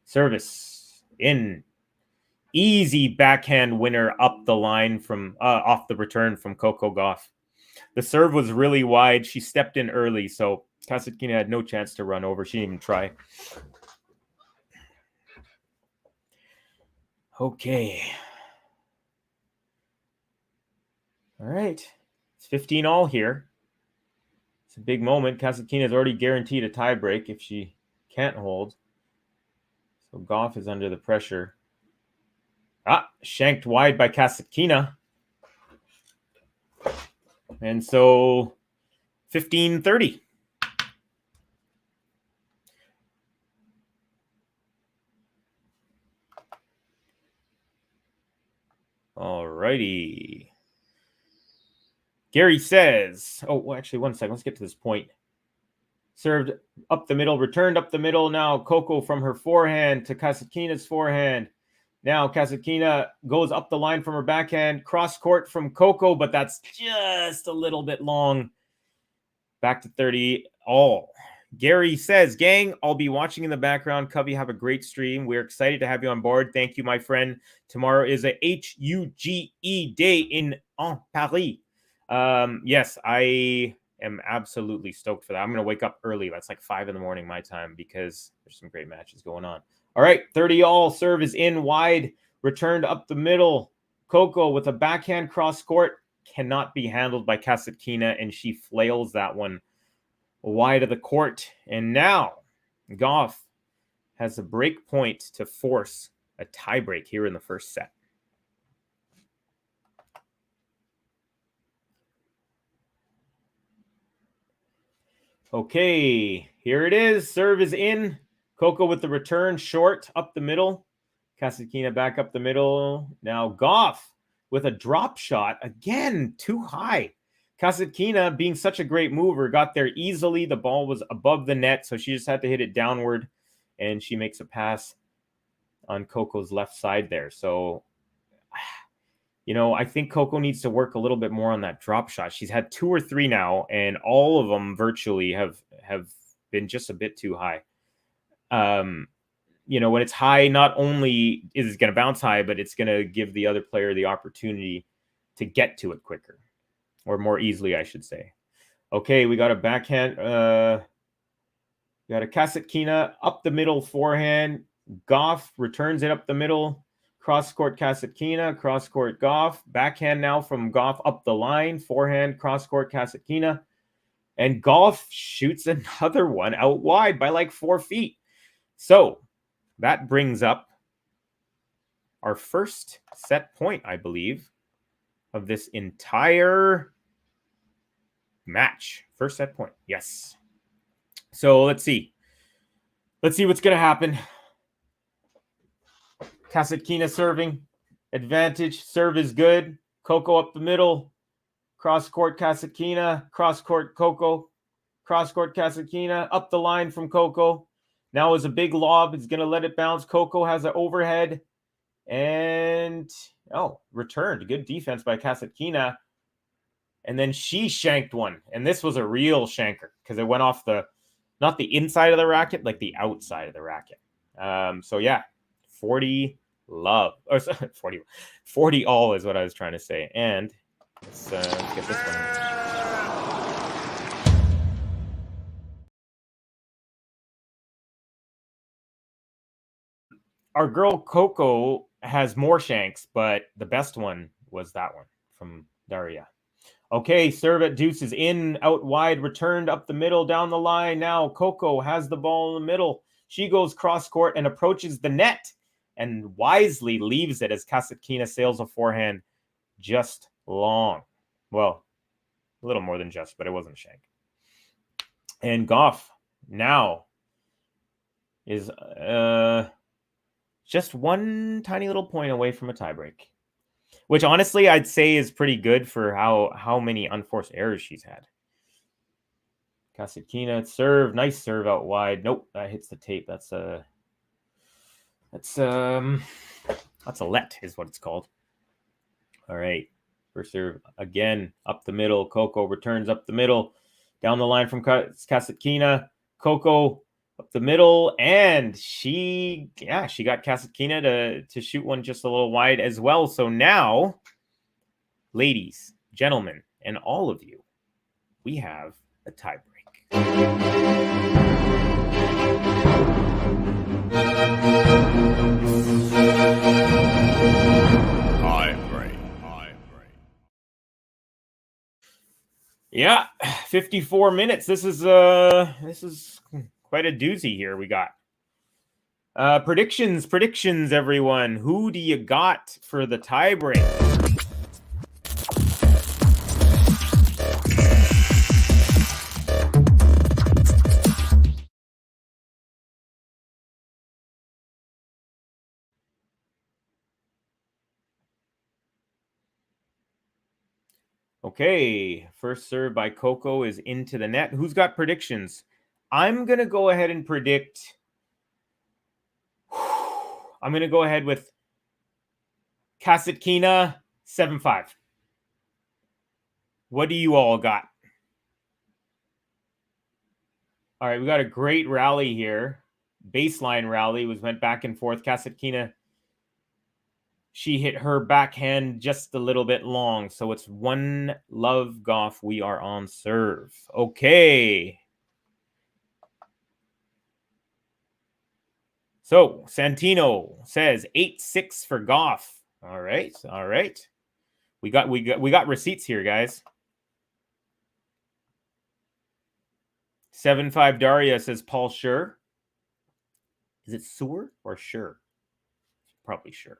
Service in. Easy backhand winner up the line from off the return from Coco Gauff. The serve was really wide. She stepped in early, so Kasatkina had no chance to run over. She didn't even try. Okay. All right. It's 15 all here. It's a big moment. Kasatkina is already guaranteed a tiebreak if she can't hold. So Gauff is under the pressure. Shanked wide by Kasatkina. And so 15-30. All righty. Gary says, actually, 1 second. Let's get to this point. Served up the middle, returned up the middle. Now Coco from her forehand to Kasatkina's forehand. Now Kasatkina goes up the line from her backhand, cross court from Coco, but that's just a little bit long. Back to 30 all. Gary says, gang, I'll be watching in the background. Covey, have a great stream. We're excited to have you on board. Thank you, my friend. Tomorrow is a HUGE day in Paris. Yes, I am absolutely stoked for that. I'm going to wake up early. That's like 5 a.m. my time because there's some great matches going on. All right, 30 all. Serve is in wide. Returned up the middle. Coco with a backhand cross court cannot be handled by Kasatkina, and she flails that one wide of the court. And now Gauff has a break point to force a tiebreak here in the first set. Okay, here it is. Serve is in. Coco with the return, short, up the middle. Kasatkina back up the middle. Now Gauff with a drop shot. Again, too high. Kasatkina, being such a great mover, got there easily. The ball was above the net, so she just had to hit it downward, and she makes a pass on Coco's left side there. So, I think Coco needs to work a little bit more on that drop shot. She's had 2 or 3 now, and all of them virtually have been just a bit too high. When it's high, not only is it going to bounce high, but it's going to give the other player the opportunity to get to it quicker or more easily, I should say. Okay, we got a backhand. We got a Kasatkina up the middle forehand. Gauff returns it up the middle. Cross-court Kasatkina, cross-court Gauff. Backhand now from Gauff up the line. Forehand, cross-court Kasatkina. And Gauff shoots another one out wide by like 4 feet. So that brings up our first set point, I believe, of this entire match. First set point. Yes. So let's see. Let's see what's going to happen. Kasatkina serving. Advantage. Serve is good. Coco up the middle. Cross-court Kasatkina. Cross-court Coco. Cross-court Kasatkina. Up the line from Coco. Now is a big lob. It's going to let it bounce. Coco has an overhead. And, returned. Good defense by Kasatkina. And then she shanked one. And this was a real shanker because it went off not the inside of the racket, like the outside of the racket. 40 love. Or 40 all is what I was trying to say. And let's get this one. Our girl Coco has more shanks, but the best one was that one from Daria. Okay, serve at deuces in, out wide, returned up the middle, down the line. Now Coco has the ball in the middle. She goes cross court and approaches the net and wisely leaves it as Kasatkina sails a forehand just long. Well, a little more than just, but it wasn't a shank. And Gauff now is just one tiny little point away from a tiebreak, which honestly I'd say is pretty good for how many unforced errors she's had. Kasatkina serve, nice serve out wide. Nope, that hits the tape. That's a let is what it's called. All right, first serve again up the middle. Coco returns up the middle, down the line from Kasatkina. Coco up the middle, and she got Kasatkina to shoot one just a little wide as well. So now, ladies, gentlemen, and all of you, we have a tiebreak. Yeah, 54 minutes. This is quite a doozy here we got. Predictions, everyone. Who do you got for the tiebreak? Okay, first serve by Coco is into the net. Who's got predictions? I'm going to go ahead and predict. I'm going to go ahead with Kasatkina 7-5. What do you all got? All right, we got a great rally here. Baseline rally went back and forth. Kasatkina, she hit her backhand just a little bit long. So it's 1 love Gauff. We are on serve. Okay. So Santino says 8-6 for Gauff. All right. We got receipts here, guys. 7-5 Daria says Paul Sure. Is it Sewer or Sure? Probably Sure.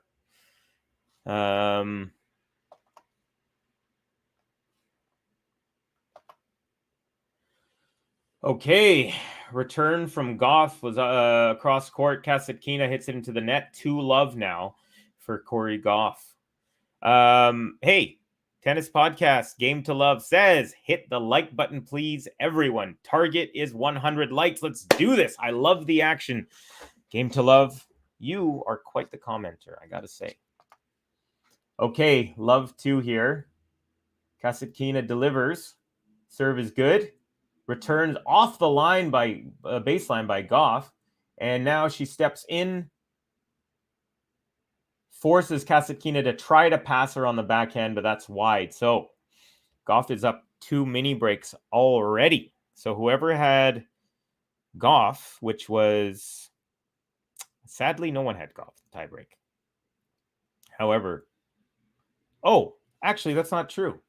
Okay. Return from Gauff was across court. Kasatkina hits it into the net. 2 love now for Corey Gauff. Hey, Tennis Podcast, Game to Love says, hit the like button, please, everyone. Target is 100 likes. Let's do this. I love the action. Game to Love, you are quite the commenter, I got to say. Okay, love 2 here. Kasatkina delivers. Serve is good. returns off the line by baseline by Gauff. And now she steps in, forces Kasatkina to try to pass her on the backhand, but that's wide. So Gauff is up 2 mini breaks already. So whoever had Gauff, which was, sadly, no one had Gauff tiebreak. However, actually, that's not true.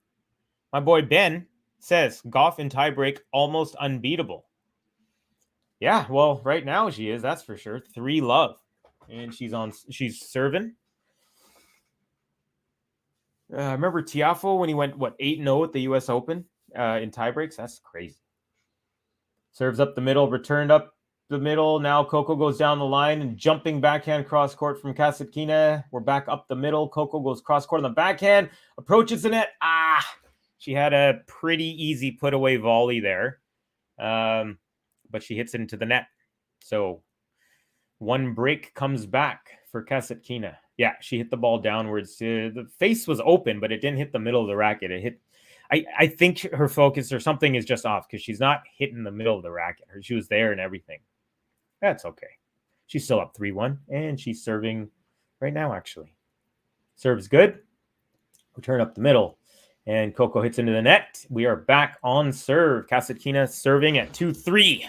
My boy Ben says Gauff in tiebreak almost unbeatable. Yeah, well, right now she is, that's for sure. 3-love. And she's serving. Remember Tiafoe when he went, 8-0 at the US Open in tiebreaks? That's crazy. Serves up the middle, returned up the middle. Now Coco goes down the line and jumping backhand cross court from Kasatkina. We're back up the middle. Coco goes cross court on the backhand, approaches the net. She had a pretty easy put away volley there. But she hits it into the net. So 1 break comes back for Kasatkina. Yeah, she hit the ball downwards. The face was open, but it didn't hit the middle of the racket. It hit. I think her focus or something is just off because she's not hitting the middle of the racket. She was there and everything. That's okay. She's still up 3-1, and she's serving right now, actually. Serves good. Return up the middle. And Coco hits into the net. We are back on serve. Kasatkina serving at 2-3.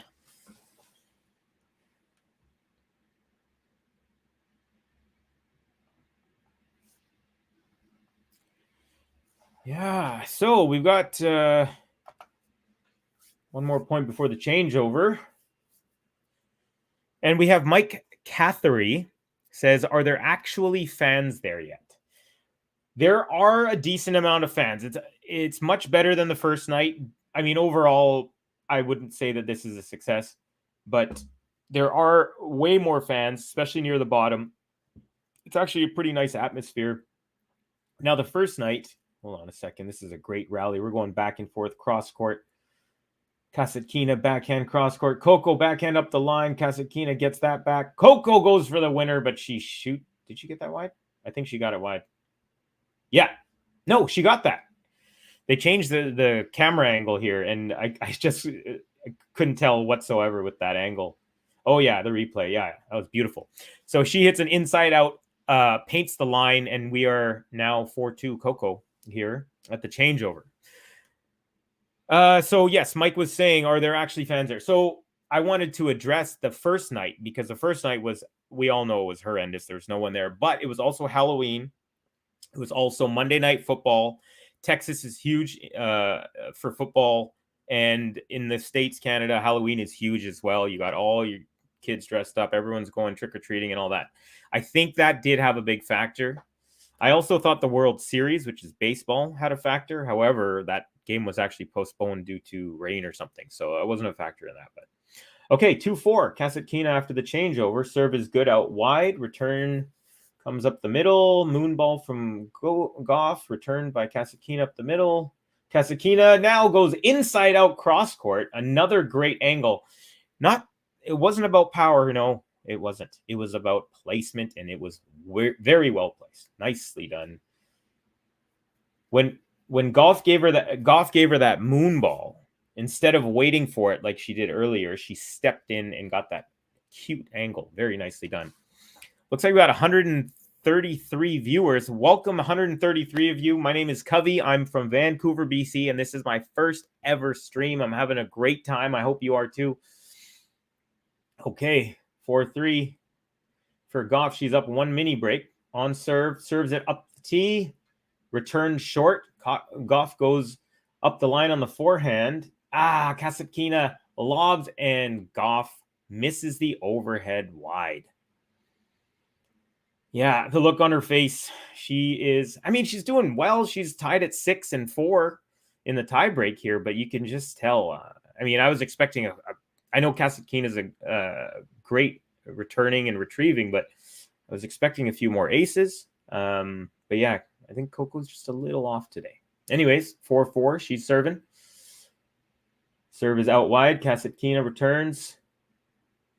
Yeah, so we've got one more point before the changeover. And we have Mike Cathery says, are there actually fans there yet? There are a decent amount of fans. It's much better than the first night. I mean, overall, I wouldn't say that this is a success, but there are way more fans, especially near the bottom. It's actually a pretty nice atmosphere. Now, the first night, hold on a second. This is a great rally. We're going back and forth, cross court. Kasatkina, backhand, cross court. Coco, backhand up the line. Kasatkina gets that back. Coco goes for the winner, but she shoot. Did she get that wide? I think she got it wide. Yeah. No, she got that. They changed the camera angle here, and I couldn't tell whatsoever with that angle. Oh, yeah, the replay. Yeah, that was beautiful. So she hits an inside out, paints the line, and we are now 4-2 Coco here at the changeover. So yes, Mike was saying, are there actually fans there? So I wanted to address the first night because the first night was, we all know it was horrendous. There's no one there, but it was also Halloween. It was also Monday Night Football. Texas is huge for football. And in the States, Canada, Halloween is huge as well. You got all your kids dressed up. Everyone's going trick-or-treating and all that. I think that did have a big factor. I also thought the World Series, which is baseball, had a factor. However, that game was actually postponed due to rain or something. So it wasn't a factor in that. But okay, 2-4. Kasatkina after the changeover. Serve is good out wide. Return comes up the middle. Moonball from Gauff. Returned by Kasatkina up the middle. Kasatkina now goes inside out cross court. Another great angle. It wasn't about power, no. It wasn't. It was about placement, and it was very well placed. Nicely done. When Gauff gave her that moon ball, instead of waiting for it like she did earlier, she stepped in and got that cute angle. Very nicely done. Looks like we got 133 viewers. Welcome, 133 of you. My name is Covey. I'm from Vancouver, BC, and this is my first ever stream. I'm having a great time. I hope you are too. Okay, 4-3 for Gauff. She's up 1 mini break on serve. Serves it up the tee. Returns short. Gauff goes up the line on the forehand. Kasatkina lobs, and Gauff misses the overhead wide. Yeah, the look on her face. She's doing well. She's tied at 6-4 in the tiebreak here, but you can just tell. I was expecting I know Kasatkina is a great returning and retrieving, but I was expecting a few more aces. But yeah, I think Coco's just a little off today. Anyways, 4-4. She's serving. Serve is out wide. Kasatkina returns.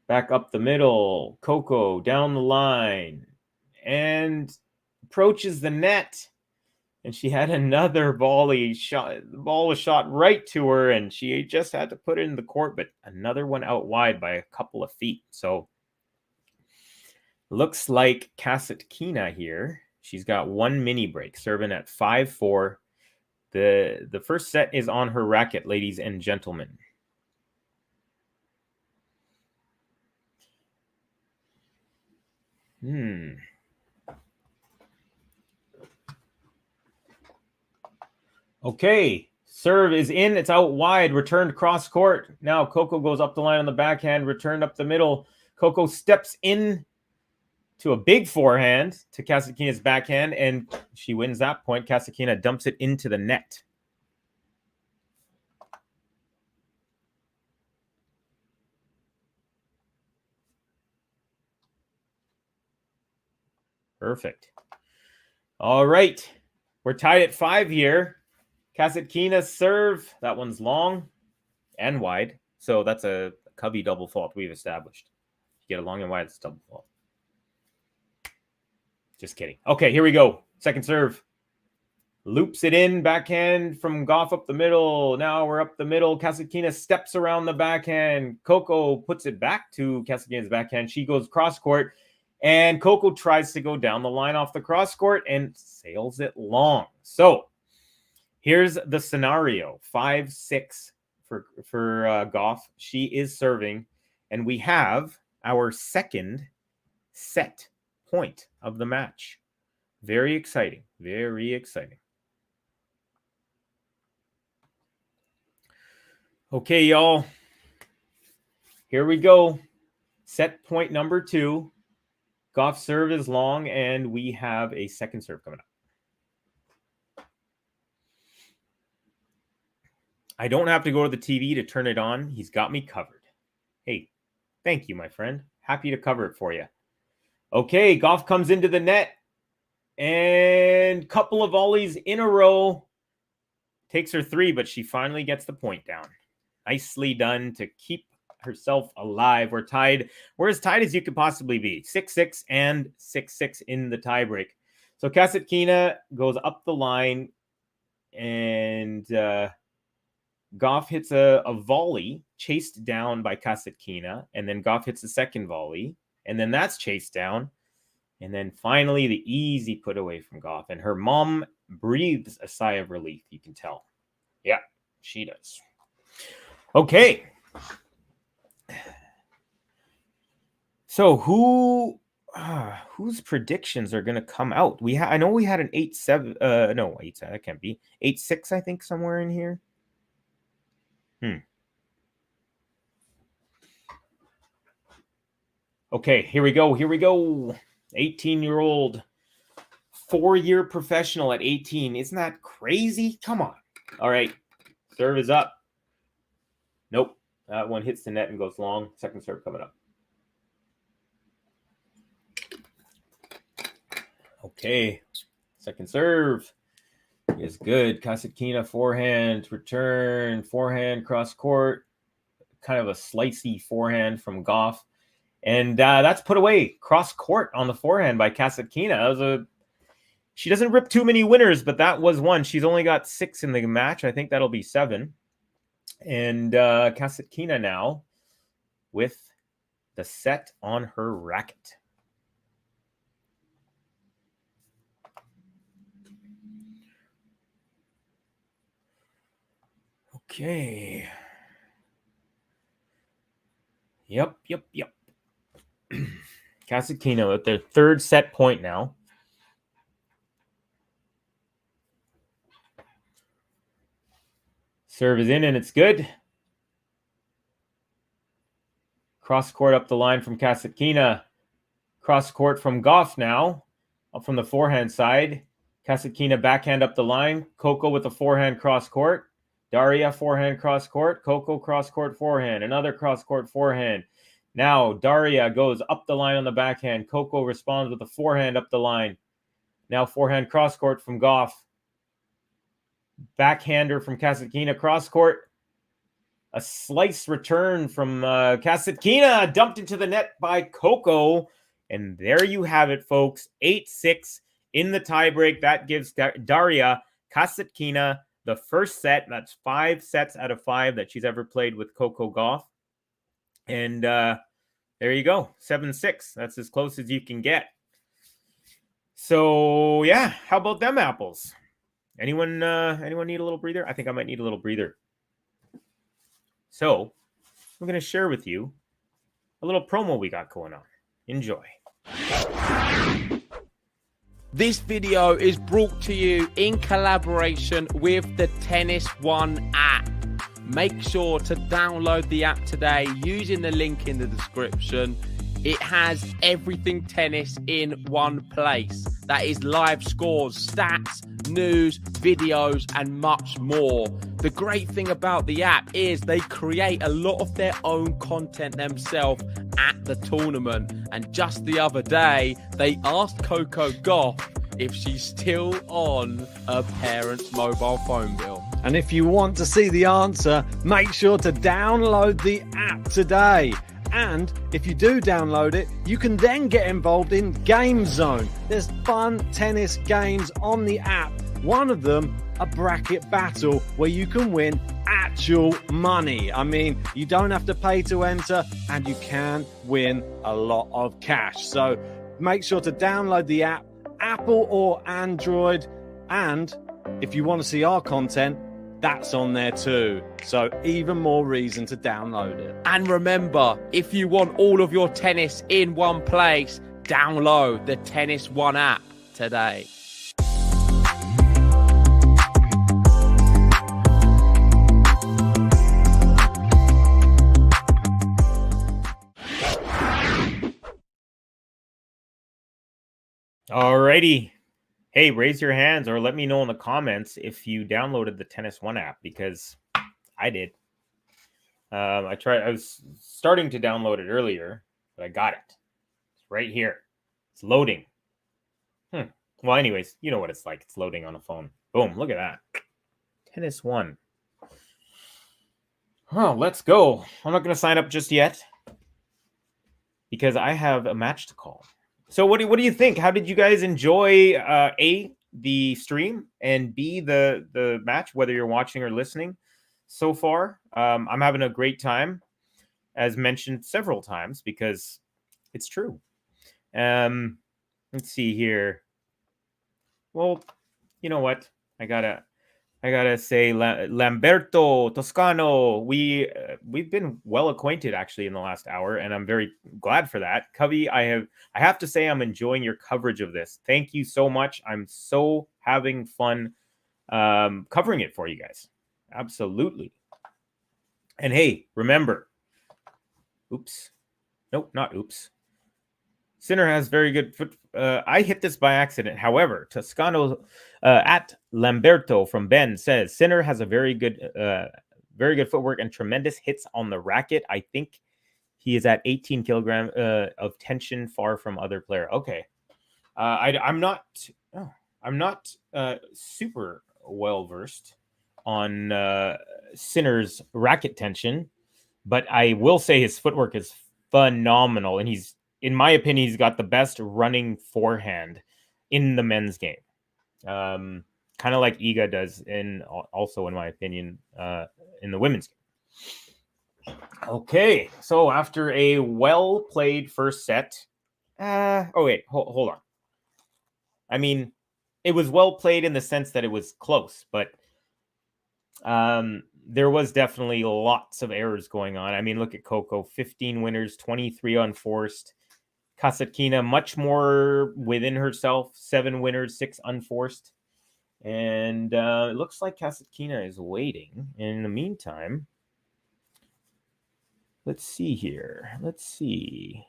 Back up the middle. Coco down the line. And approaches the net. And she had another volley shot. The ball was shot right to her, and she just had to put it in the court, but another one out wide by a couple of feet. So looks like Kasatkina here. She's got one mini break, serving at 5-4. The first set is on her racket, ladies and gentlemen. Okay, serve is in. It's out wide. Returned cross court. Now Coco goes up the line on the backhand. Returned up the middle. Coco steps in to a big forehand to Kasatkina's backhand, and she wins that point. Kasatkina dumps it into the net. Perfect. All right. We're tied at 5 here. Kasatkina serve. That one's long and wide. So that's a Covey double fault we've established. If you get it long and wide, it's double fault. Just kidding. Okay, here we go. Second serve. Loops it in. Backhand from Gauff up the middle. Now we're up the middle. Kasatkina steps around the backhand. Coco puts it back to Kasatkina's backhand. She goes cross court. And Coco tries to go down the line off the cross court and sails it long. So here's the scenario. 5-6 for Gauff. She is serving. And we have our second set point of the match. Very exciting. Very exciting. Okay, y'all. Here we go. Set point number 2. Gauff serve is long, and we have a second serve coming up. I don't have to go to the TV to turn it on. He's got me covered. Hey, thank you, my friend. Happy to cover it for you. Okay, Gauff comes into the net, and couple of volleys in a row. Takes her 3, but she finally gets the point down. Nicely done to keep herself alive. We're tied. We're as tied as you could possibly be. 6-6 and 6-6 in the tiebreak. So Kasatkina goes up the line, and Gauff hits a volley chased down by Kasatkina, and then Gauff hits the second volley, and then that's chased down, and then finally the easy put away from Gauff, and her mom breathes a sigh of relief. You can tell. Yeah, she does. Okay. So whose predictions are going to come out? I know we had an 8-7. No, 8-7. That can't be 8-6. I think somewhere in here. Okay, here we go. 18-year-old, 4-year professional at 18. Isn't that crazy? Come on. All right, serve is up. Nope, that one hits the net and goes long. Second serve coming up. Okay, second serve is good. Kasatkina forehand, return, forehand, cross court. Kind of a slicey forehand from Gauff. And that's put away. Cross court on the forehand by Kasatkina. She doesn't rip too many winners, but that was one. She's only got 6 in the match. I think that'll be 7. And Kasatkina now with the set on her racket. Okay. Yep. Kasatkina at their third set point now. Serve is in and it's good. Cross court up the line from Kasatkina. Cross court from Gauff now. Up from the forehand side. Kasatkina backhand up the line. Coco with the forehand cross court. Daria forehand cross court. Coco cross court forehand. Another cross court forehand. Now Daria goes up the line on the backhand. Coco responds with a forehand up the line. Now forehand cross court from Gauff. Backhander from Kasatkina cross court. A slice return from Kasatkina, dumped into the net by Coco. And there you have it, folks. 8-6 in the tiebreak. That gives Daria Kasatkina the first set. That's 5 sets out of 5 that she's ever played with Coco GAUFF. And there you go, 7-6. That's as close as you can get. So yeah, how about them apples? Anyone need a little breather? I think I might need a little breather. So I'm going to share with you a little promo we got going on. Enjoy. This video is brought to you in collaboration with the Tennis One app. Make sure to download the app today using the link in the description. It has everything tennis in one place. That is live scores, stats, news, videos, and much more. The great thing about the app is they create a lot of their own content themselves at the tournament. And just the other day, they asked Coco GAUFF if she's still on her parents' mobile phone bill. And if you want to see the answer, make sure to download the app today. And if you do download it, you can then get involved in Game Zone. There's fun tennis games on the app. One of them, a bracket battle where you can win actual money. I mean, you don't have to pay to enter and you can win a lot of cash. So make sure to download the app, Apple or Android. And if you want to see our content, that's on there too. So even more reason to download it. And remember, if you want all of your tennis in one place, download the Tennis One app today. Alrighty. Hey, raise your hands or let me know in the comments if you downloaded the Tennis One app, because I did. I was starting to download it earlier, but I got it. It's right here. It's loading. Well, anyways, you know what it's like. It's loading on a phone. Boom, look at that. Tennis One. Oh, let's go. I'm not going to sign up just yet because I have a match to call. So what do you think? How did you guys enjoy A, the stream, and B, the match, whether you're watching or listening so far? I'm having a great time, as mentioned several times, because it's true. Let's see here. Well, you know what? I gotta say, Lamberto Toscano. We've been well acquainted actually in the last hour, and I'm very glad for that. Covey, I have to say I'm enjoying your coverage of this. Thank you so much. I'm so having fun covering it for you guys. Absolutely. And hey, remember, Sinner has very good foot. I hit this by accident. However, Toscano at Lamberto from Ben says Sinner has a very good footwork and tremendous hits on the racket. I think he is at 18 kilograms of tension, far from other player. Okay, I'm not super well versed on Sinner's racket tension, but I will say his footwork is phenomenal, and he's, in my opinion, he's got the best running forehand in the men's game. Kind of like Iga does, also in my opinion, in the women's game. Okay, so after a well-played first set, hold on. I mean, it was well played in the sense that it was close, but there was definitely lots of errors going on. I mean, look at Coco, 15 winners, 23 unforced. Kasatkina, much more within herself, 7 winners, 6 unforced. And it looks like Kasatkina is waiting. In the meantime, let's see here. Let's see.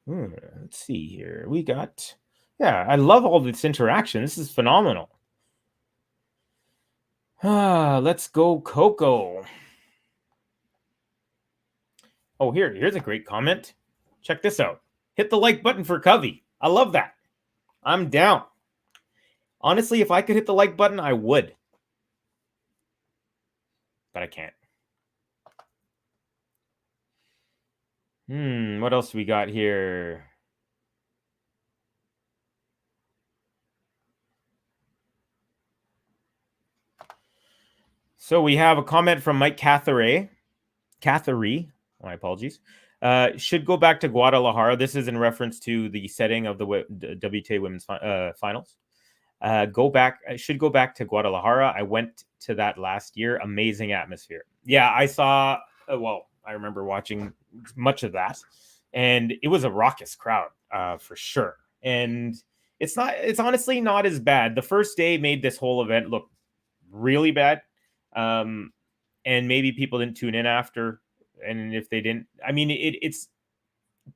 Let's see here. We got, I love all this interaction. This is phenomenal. Let's go, Coco. Oh, here's a great comment. Check this out. Hit the like button for Covey. I love that. I'm down. Honestly, if I could hit the like button, I would. But I can't. What else we got here? So we have a comment from Mike Catheree. My apologies. Should go back to Guadalajara. This is in reference to the setting of the WTA Women's Finals. Should go back to Guadalajara. I went to that last year. Amazing atmosphere. Yeah, I saw. I remember watching much of that, and it was a raucous crowd for sure. And it's honestly not as bad. The first day made this whole event look really bad, and maybe people didn't tune in after. And if they didn't, I mean, it's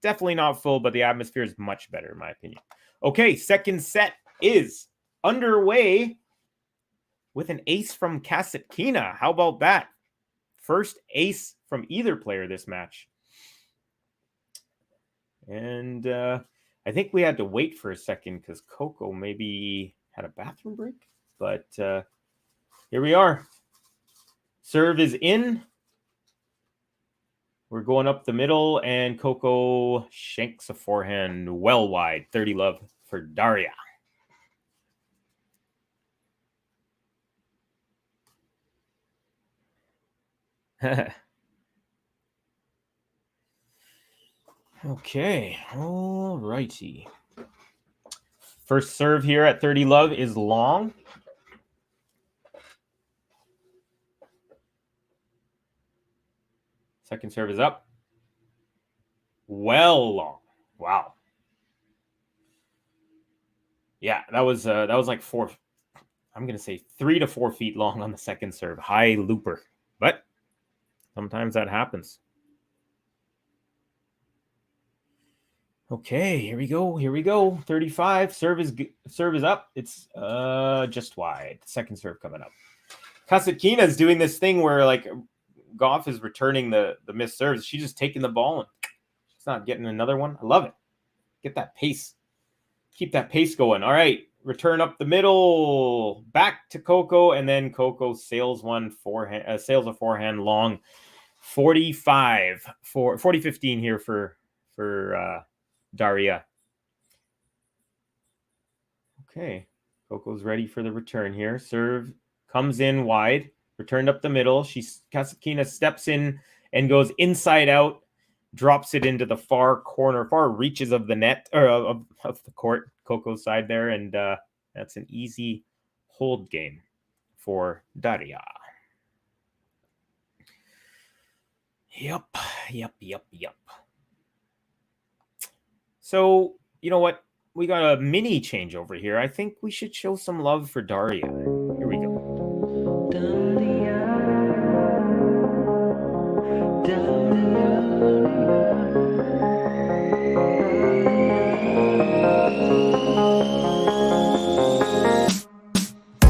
definitely not full, but the atmosphere is much better in my opinion. Okay, second set is underway with an ace from Kasatkina. How about that? First ace from either player this match. And I think we had to wait for a second because Coco maybe had a bathroom break. But here we are. Serve is in. We're going up the middle, and Coco shanks a forehand well wide. 30 love for Daria. Okay, all righty. First serve here at 30 love is long. Second serve is up. Well long. Wow. Yeah, that was like 4. I'm gonna say 3 to 4 feet long on the second serve. High looper, but sometimes that happens. Okay, here we go. 35. Serve is up. It's just wide. Second serve coming up. Kasatkina is doing this thing where like Gauff is returning the missed serves. She's just taking the ball and she's not getting another one. I love it. Get that pace. Keep that pace going. All right. Return up the middle. Back to Coco, and then Coco sails a forehand long. 40-15 here for Daria. Okay. Coco's ready for the return here. Serve comes in wide. Returned up the middle. Kasatkina steps in and goes inside out, drops it into the far reaches of the net, or of the court, Coco's side there, and that's an easy hold game for Daria. Yep. So, you know what? We got a mini changeover here. I think we should show some love for Daria. Here we go.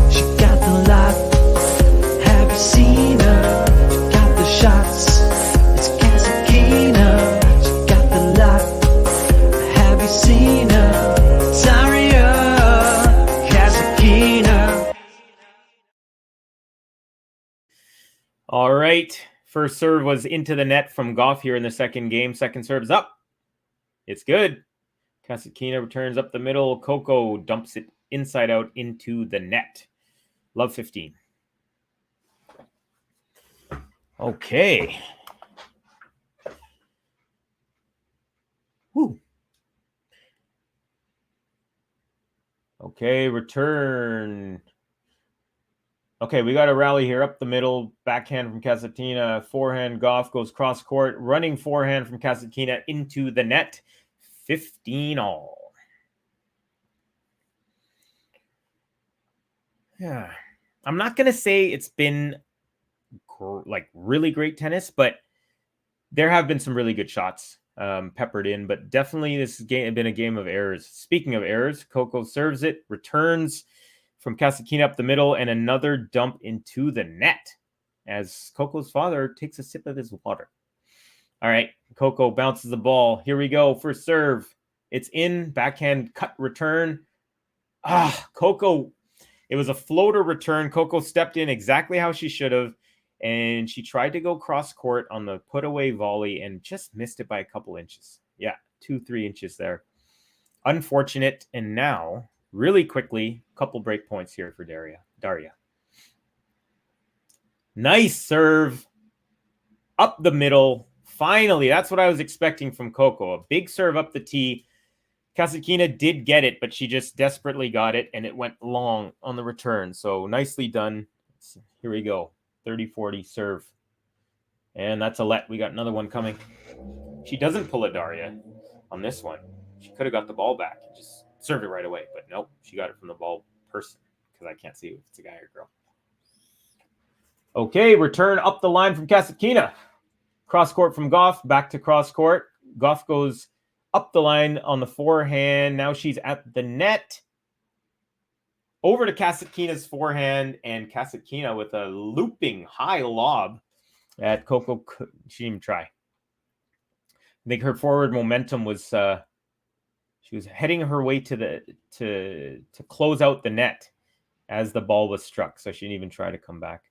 She got the lot. Have you seen her? Got the shots. It's Kasatkina. She got the lot. Have you seen her? Daria. Kasatkina. All right. First serve was into the net from Gauff here in the second game. Second serve is up. It's good. Kasatkina returns up the middle. Coco dumps it inside out into the net. Love 15. Okay. Woo. Okay, return. Okay, we got a rally here up the middle. Backhand from Kasatkina. Forehand, Gauff goes cross court. Running forehand from Kasatkina into the net. 15 all. Yeah. I'm not going to say it's been like really great tennis, but there have been some really good shots peppered in. But definitely this has been a game of errors. Speaking of errors, Coco serves it, returns from Kasatkina up the middle, and another dump into the net as Coco's father takes a sip of his water. All right, Coco bounces the ball. Here we go for serve. It's in, backhand cut return. Coco, it was a floater return. Coco stepped in exactly how she should have. and she tried to go cross court on the put away volley and just missed it by a couple inches. Yeah, 2-3 inches there. Unfortunate. And now, really quickly, couple break points here for Daria. Nice serve up the middle. Finally, that's what I was expecting from Coco. A big serve up the tee. Kasatkina did get it, but she just desperately got it, and it went long on the return. So nicely done. Here we go. 30-40 serve. And that's a let. We got another one coming. She doesn't pull a Daria on this one. She could have got the ball back and just served it right away. But nope, she got it from the ball person because I can't see if it's a guy or girl. Okay, return up the line from Kasatkina. Cross court from Gauff, back to cross court. Gauff goes up the line on the forehand. Now she's at the net. Over to Kasatkina's forehand, and Kasatkina with a looping high lob at Coco. She didn't even try. I think her forward momentum was she was heading her way to close out the net as the ball was struck, so she didn't even try to come back.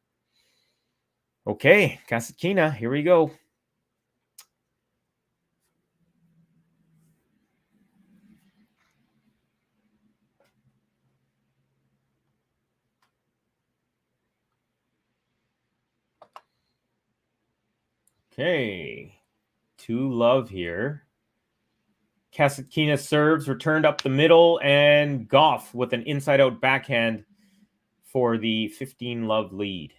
Okay, Kasatkina, here we go. Okay, 2-love here. Kasatkina serves, returned up the middle, and Gauff with an inside-out backhand for the 15-love lead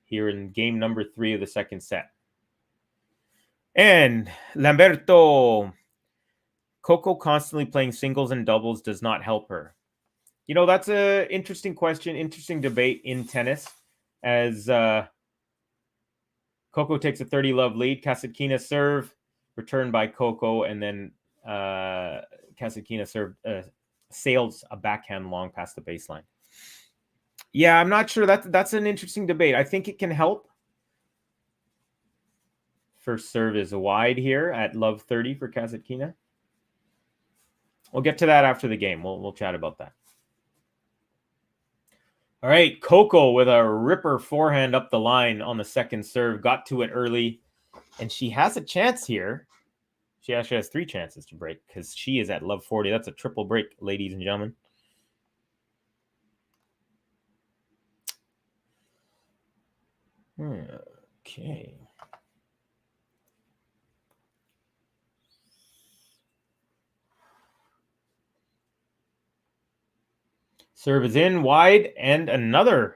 here in game number 3 of the second set. And Lamberto, Coco constantly playing singles and doubles does not help her. You know, that's an interesting question, interesting debate in tennis as Coco takes a 30-love lead. Kasatkina serve, returned by Coco, and then Kasatkina sails a backhand long past the baseline. Yeah, I'm not sure. That's an interesting debate. I think it can help. First serve is wide here at love 30 for Kasatkina. We'll get to that after the game. We'll chat about that. All right, Coco with a ripper forehand up the line on the second serve. Got to it early, and she has a chance here. She actually has 3 chances to break because she is at love 40. That's a triple break, ladies and gentlemen. Okay. Serve is in wide, and another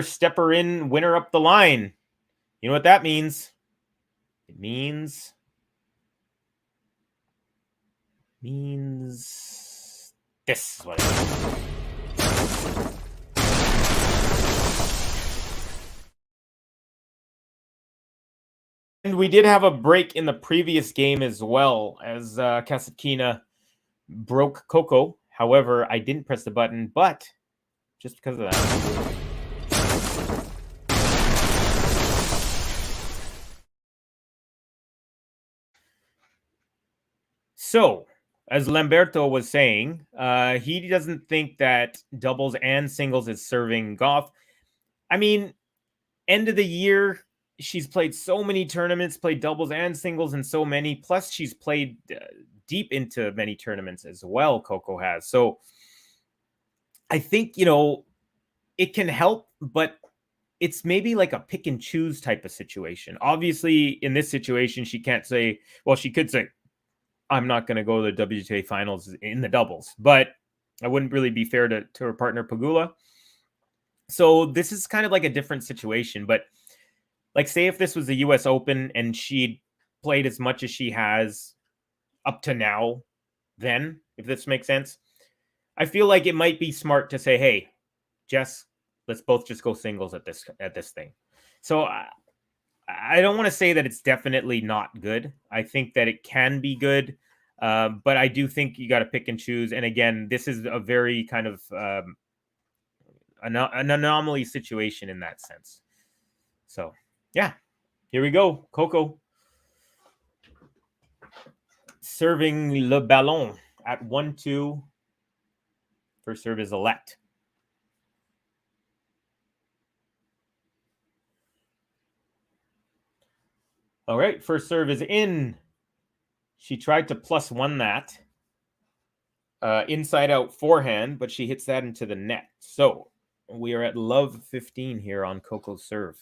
stepper in winner up the line. You know what that means? It means this is what it means. And we did have a break in the previous game as well, as Kasatkina broke Coco. However, I didn't press the button, but just because of that. So, as Lamberto was saying, he doesn't think that doubles and singles is serving Gauff. I mean, end of the year, she's played so many tournaments, played doubles and singles in so many. Plus, she's played deep into many tournaments as well, Coco has. So, I think, you know, it can help, but it's maybe like a pick and choose type of situation. Obviously, in this situation, she can't say, well, she could say, I'm not going to go to the WTA Finals in the doubles, but I wouldn't really be fair to her partner Pegula. So this is kind of like a different situation. But like, say if this was the US Open and she'd played as much as she has up to now, then, if this makes sense, I feel like it might be smart to say, hey, Jess, let's both just go singles at this thing. So I don't want to say that it's definitely not good. I think that it can be good, but I do think you got to pick and choose. And again, this is a very kind of an anomaly situation in that sense. So, yeah, here we go. Coco serving le ballon at 1-2. First serve is a let. All right, first serve is in. She tried to +1 that. Inside out forehand, but she hits that into the net. So we are at love 15 here on Coco's serve.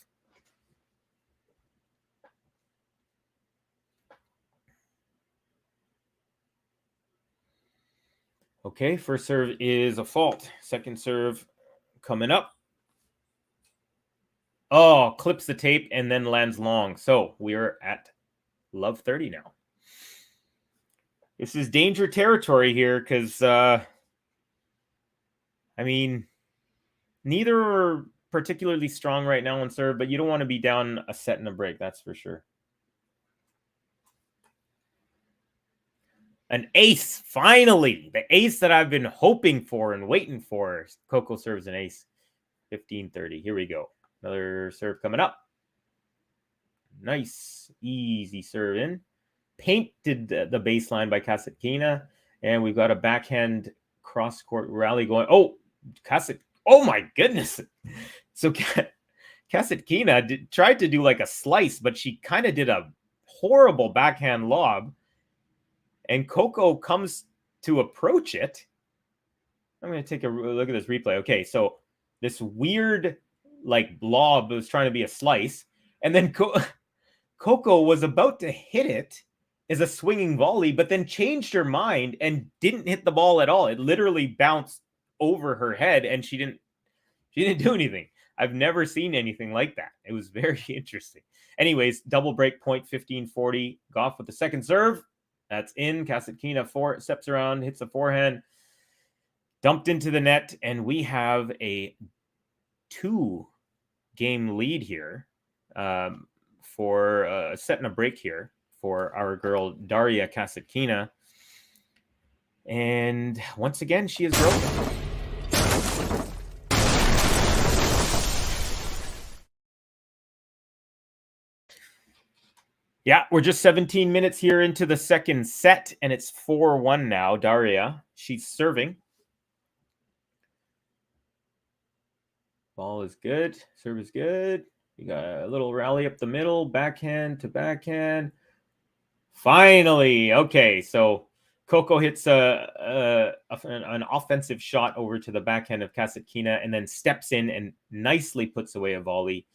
Okay, first serve is a fault. Second serve coming up. Oh, clips the tape and then lands long. So we're at love 30 now. This is danger territory here because, I mean, neither are particularly strong right now on serve, but you don't want to be down a set and a break, that's for sure. An ace, finally. The ace that I've been hoping for and waiting for. Coco serves an ace. 15-30. Here we go. Another serve coming up. Nice, easy serve in. Painted the baseline by Kasatkina. And we've got a backhand cross-court rally going. Oh, oh my goodness. So Kasatkina tried to do like a slice, but she kind of did a horrible backhand lob. And Coco comes to approach it. I'm going to take a look at this replay. Okay, so this weird like lob was trying to be a slice. And then Coco was about to hit it as a swinging volley, but then changed her mind and didn't hit the ball at all. It literally bounced over her head and she didn't do anything. I've never seen anything like that. It was very interesting. Anyways, double break point, 15-40. Gauff with the second serve. That's in. Kasatkina steps around, hits the forehand, dumped into the net, and we have a 2-game lead here for a set and a break here for our girl Daria Kasatkina. And once again, she is broken. Yeah, we're just 17 minutes here into the second set, and it's 4-1 now. Daria, she's serving. Ball is good. Serve is good. You got a little rally up the middle, backhand to backhand. Finally, okay, so Coco hits an offensive shot over to the backhand of Kasatkina and then steps in and nicely puts away a volley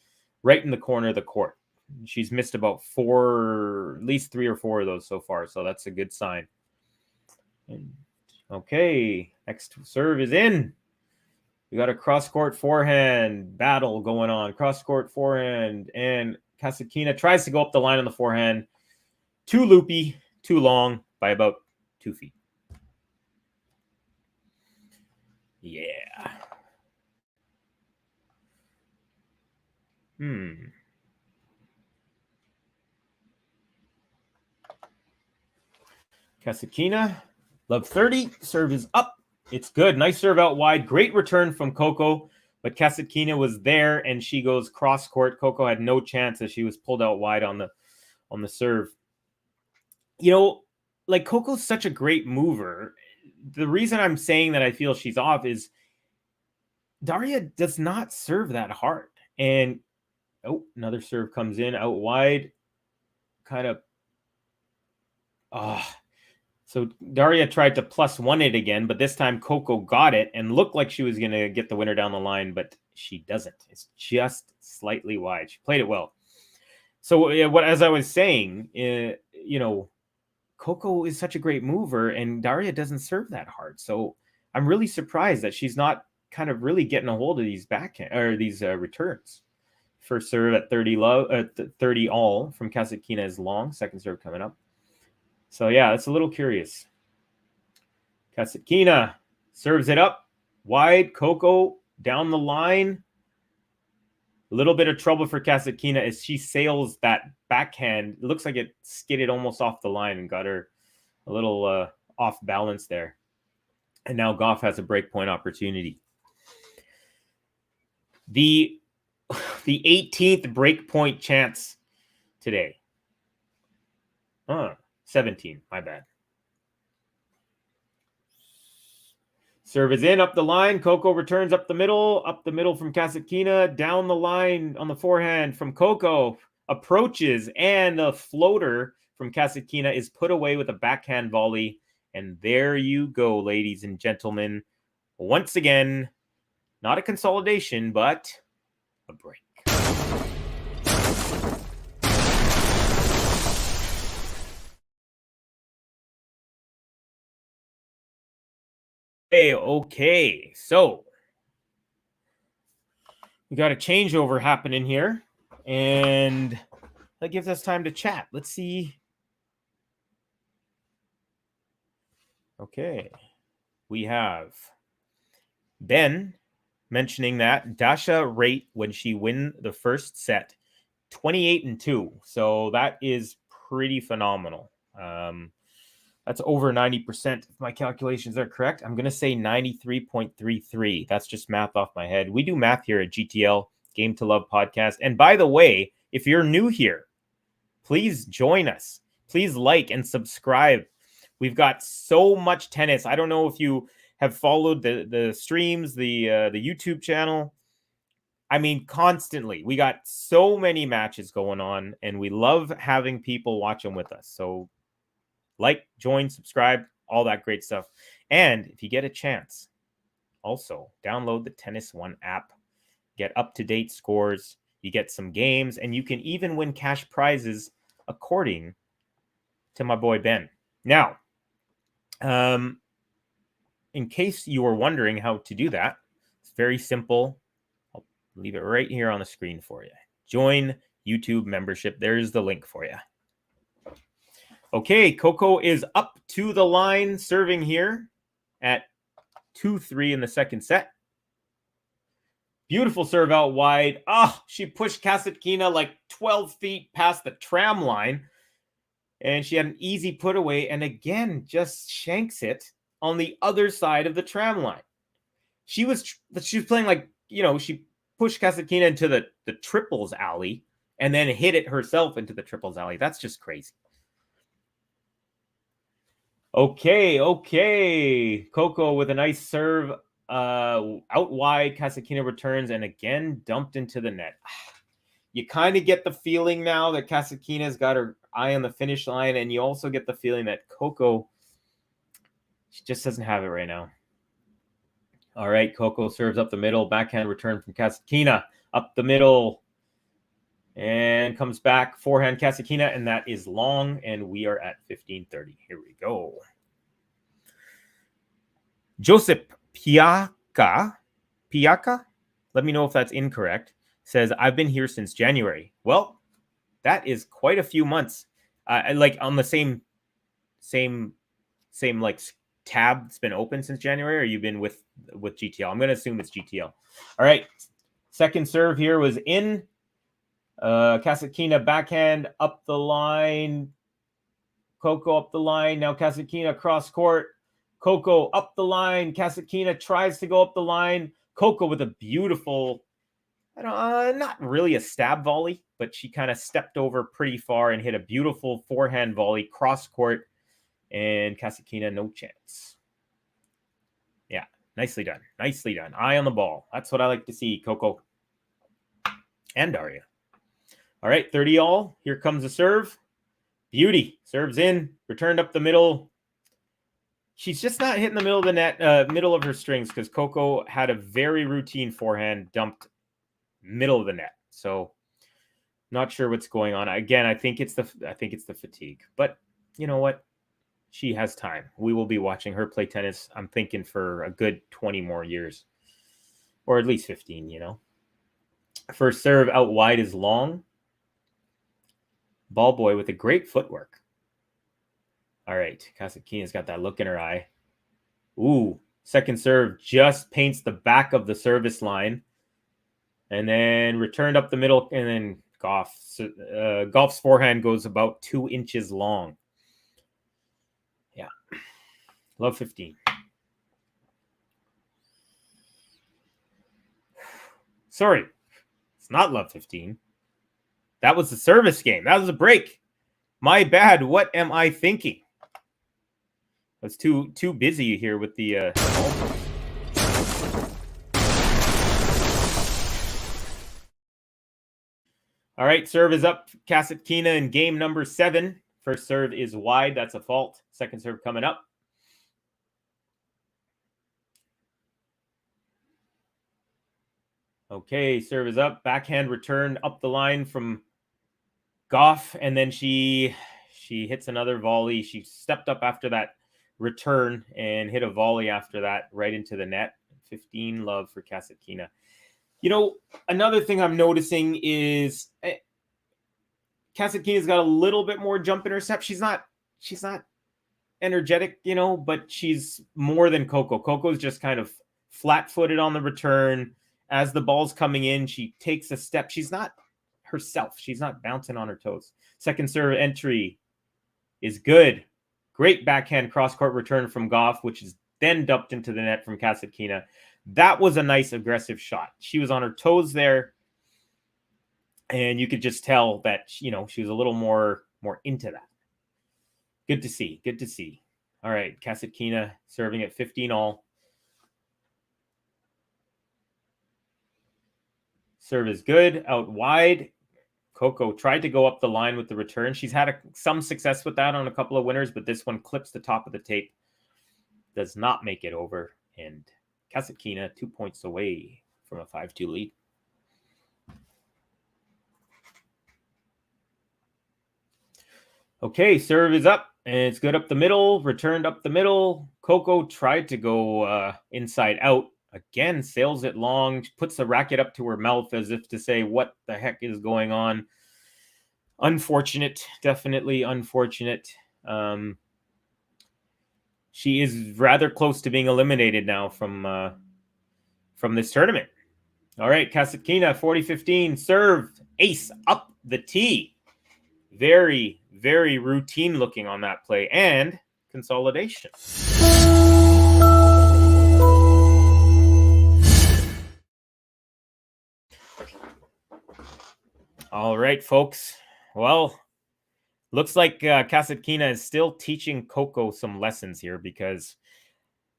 right in the corner of the court. She's missed about at least 3 or 4 of those so far, so that's a good sign. And, okay, next serve is in. We got a cross-court forehand battle going on. Cross-court forehand, and Kasatkina tries to go up the line on the forehand. Too loopy, too long by about 2 feet. Yeah. Kasatkina, love 30. Serve is up. It's good. Nice serve out wide. Great return from Coco, but Kasatkina was there, and she goes cross-court. Coco had no chance as she was pulled out wide on the serve. You know, like Coco's such a great mover. The reason I'm saying that I feel she's off is Daria does not serve that hard. And, another serve comes in out wide. Kind of, So Daria tried to +1 it again, but this time Coco got it and looked like she was going to get the winner down the line, but she doesn't. It's just slightly wide. She played it well. So as I was saying, Coco is such a great mover, and Daria doesn't serve that hard. So I'm really surprised that she's not kind of really getting a hold of these returns. First serve at 30 all from Kasatkina is long. Second serve coming up. So yeah, it's a little curious. Kasatkina serves it up wide. Coco down the line. A little bit of trouble for Kasatkina as she sails that backhand. It looks like it skidded almost off the line and got her a little off balance there. And now Gauff has a break point opportunity. The 18th break point chance today. 17, my bad. Serve is in, up the line. Coco returns up the middle from Kasatkina. Down the line on the forehand from Coco. approaches, and the floater from Kasatkina is put away with a backhand volley. And there you go, ladies and gentlemen. Once again, not a consolidation, but a break. Okay, so we got a changeover happening here, and that gives us time to chat. Let's see. Okay, we have Ben mentioning that Dasha rate when she win the first set, 28-2. So that is pretty phenomenal. That's over 90%. If my calculations are correct, I'm going to say 93.33. That's just math off my head. We do math here at GTL, Game to Love podcast. And by the way, if you're new here, please join us. Please like and subscribe. We've got so much tennis. I don't know if you have followed the streams, the YouTube channel. I mean, constantly. We got so many matches going on, and we love having people watch them with us. So like, join, subscribe, all that great stuff. And if you get a chance, also download the Tennis One app. Get up-to-date scores. You get some games, and you can even win cash prizes according to my boy Ben. Now, in case you were wondering how to do that, it's very simple. I'll leave it right here on the screen for you. Join YouTube membership. There's the link for you. Okay, Coco is up to the line, serving here at 2-3 in the second set. Beautiful serve out wide. Oh, she pushed Kasatkina like 12 feet past the tram line. And she had an easy put away. And again, just shanks it on the other side of the tram line. She was playing like, she pushed Kasatkina into the triples alley and then hit it herself into the triples alley. That's just crazy. Okay. Coco with a nice serve out wide. Kasatkina returns and again dumped into the net. You kind of get the feeling now that Kasatkina's got her eye on the finish line, and you also get the feeling that Coco, she just doesn't have it right now. All right, Coco serves up the middle. Backhand return from Kasatkina up the middle. And comes back, forehand Kasatkina, and that is long, and we are at 15:30. Here we go. Joseph Piaka, let me know if that's incorrect, says, I've been here since January. Well, that is quite a few months. Like on the same like tab that's been open since January, or you've been with GTL? I'm going to assume it's GTL. All right. Second serve here was in. Kasatkina backhand up the line. Coco up the line. Now Kasatkina cross court. Coco up the line. Kasatkina tries to go up the line. Coco with a beautiful, not really a stab volley, but she kind of stepped over pretty far and hit a beautiful forehand volley cross court. And Kasatkina, no chance. Yeah, nicely done. Nicely done. Eye on the ball. That's what I like to see, Coco and Daria. All right, 30 all. Here comes the serve. Beauty. Serves in. Returned up the middle. She's just not hitting the middle of the net, middle of her strings, because Coco had a very routine forehand dumped middle of the net. So not sure what's going on. Again, I think it's the fatigue. But you know what? She has time. We will be watching her play tennis, I'm thinking, for a good 20 more years. Or at least 15, First serve out wide is long. Ball boy with a great footwork. All right. Kasatkina's got that look in her eye. Ooh. Second serve just paints the back of the service line. And then returned up the middle. And then Gauff's forehand goes about 2 inches long. Yeah. Love 15. Sorry. It's not love 15. That was the service game. That was a break. My bad. What am I thinking? I was too busy here with the All right, serve is up. Kasatkina in game number 7. First serve is wide. That's a fault. Second serve coming up. Okay, serve is up. Backhand return up the line from Gauff, and then she hits another volley. She stepped up after that return and hit a volley after that right into the net. 15 love for Kasatkina. You know, another thing I'm noticing is Kasatkina's got a little bit more jump intercept. She's not energetic, you know, but she's more than Coco. Coco's just kind of flat-footed on the return. As the ball's coming in, she takes a step. She's not herself. She's not bouncing on her toes. Second serve entry is good. Great backhand cross-court return from Gauff, which is then dumped into the net from Kasatkina. That was a nice aggressive shot. She was on her toes there, and you could just tell that, you know, she was a little more into that. Good to see. Good to see. All right, Kasatkina serving at 15 all. Serve is good. Out wide. Coco tried to go up the line with the return. She's had some success with that on a couple of winners, but this one clips the top of the tape. Does not make it over. And Kasatkina 2 points away from a 5-2 lead. Okay, serve is up, and it's good up the middle. Returned up the middle. Coco tried to go inside out. Again, sails it long, puts the racket up to her mouth as if to say, what the heck is going on? Unfortunate, definitely unfortunate. She is rather close to being eliminated now from this tournament. All right, Kasatkina, 40-15, serve, ace, up the tee. Very, very routine looking on that play, and consolidation. All right, folks. Well, looks like Kasatkina is still teaching Coco some lessons here, because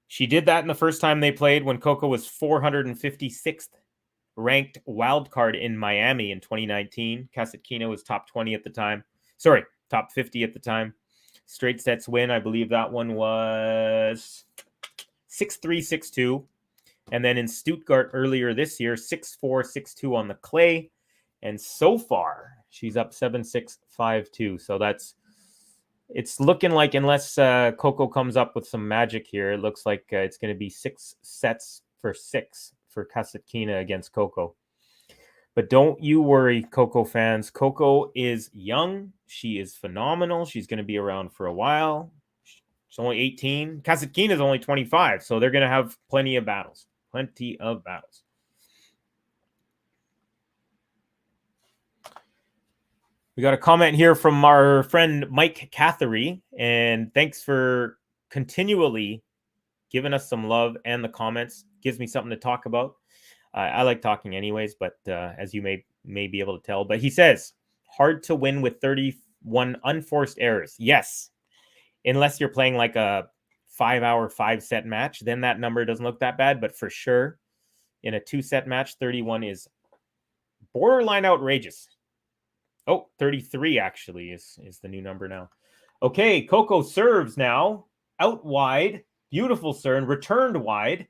she did that in the first time they played when Coco was 456th ranked wildcard in Miami in 2019. Kasatkina was top 20 at the time. Sorry, top 50 at the time. Straight sets win. I believe that one was 6-3, 6-2. And then in Stuttgart earlier this year, 6-4, 6-2 on the clay. And so far, she's up 7-6, 5-2. So it's looking like, unless Coco comes up with some magic here, it looks like it's going to be 6 sets for 6 for Kasatkina against Coco. But don't you worry, Coco fans. Coco is young. She is phenomenal. She's going to be around for a while. She's only 18. Kasatkina is only 25. So they're going to have plenty of battles. Plenty of battles. We got a comment here from our friend Mike Cathery, and thanks for continually giving us some love and the comments. Gives me something to talk about. I like talking anyways, but as you may be able to tell. But he says, hard to win with 31 unforced errors. Yes, unless you're playing like a 5-hour, 5-set match, then that number doesn't look that bad. But for sure, in a 2-set match, 31 is borderline outrageous. Oh, 33 actually is the new number now. Okay, Coco serves now. Out wide. Beautiful serve. Returned wide.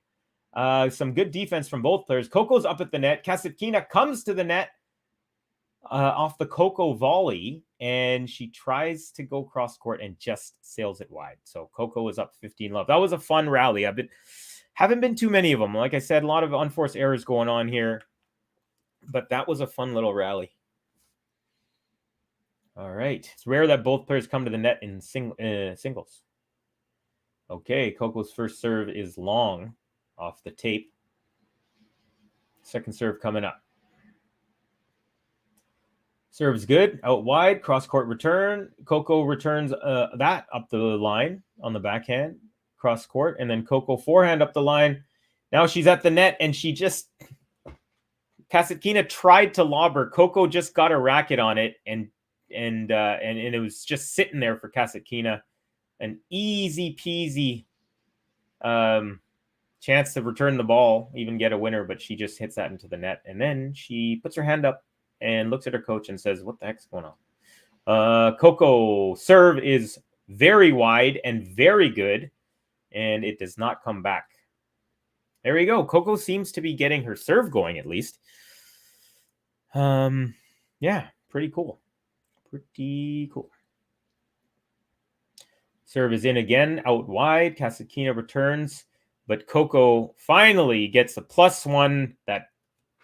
Some good defense from both players. Coco's up at the net. Kasatkina comes to the net off the Coco volley, and she tries to go cross court and just sails it wide. So Coco is up 15 love. That was a fun rally. Haven't been too many of them. Like I said, a lot of unforced errors going on here, but that was a fun little rally. All right. It's rare that both players come to the net in singles. Okay, Coco's first serve is long off the tape. Second serve coming up. Serve's good. Out wide. Cross-court return. Coco returns that up the line on the backhand. Cross-court. And then Coco forehand up the line. Now she's at the net, and she just... Kasatkina tried to lob her. Coco just got a racket on it, and it was just sitting there for Kasatkina. An easy peasy chance to return the ball, even get a winner, but she just hits that into the net. And then she puts her hand up and looks at her coach and says, what the heck's going on? Coco serve is very wide and very good, and it does not come back. There you go. Coco seems to be getting her serve going, at least. Yeah, pretty cool. Pretty cool. Serve is in again, out wide. Kasatkina returns, but Coco finally gets a +1 that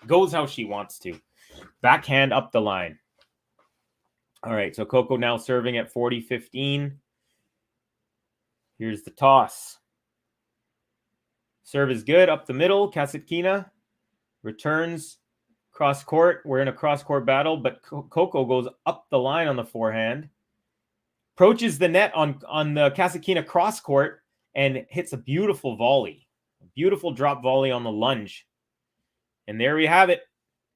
goes how she wants to. Backhand up the line. All right, so Coco now serving at 40-15. Here's the toss. Serve is good, up the middle. Kasatkina returns cross court. We're in a cross court battle, but Coco goes up the line on the forehand. Approaches the net on the Kasatkina cross court and hits a beautiful volley. A beautiful drop volley on the lunge. And there we have it.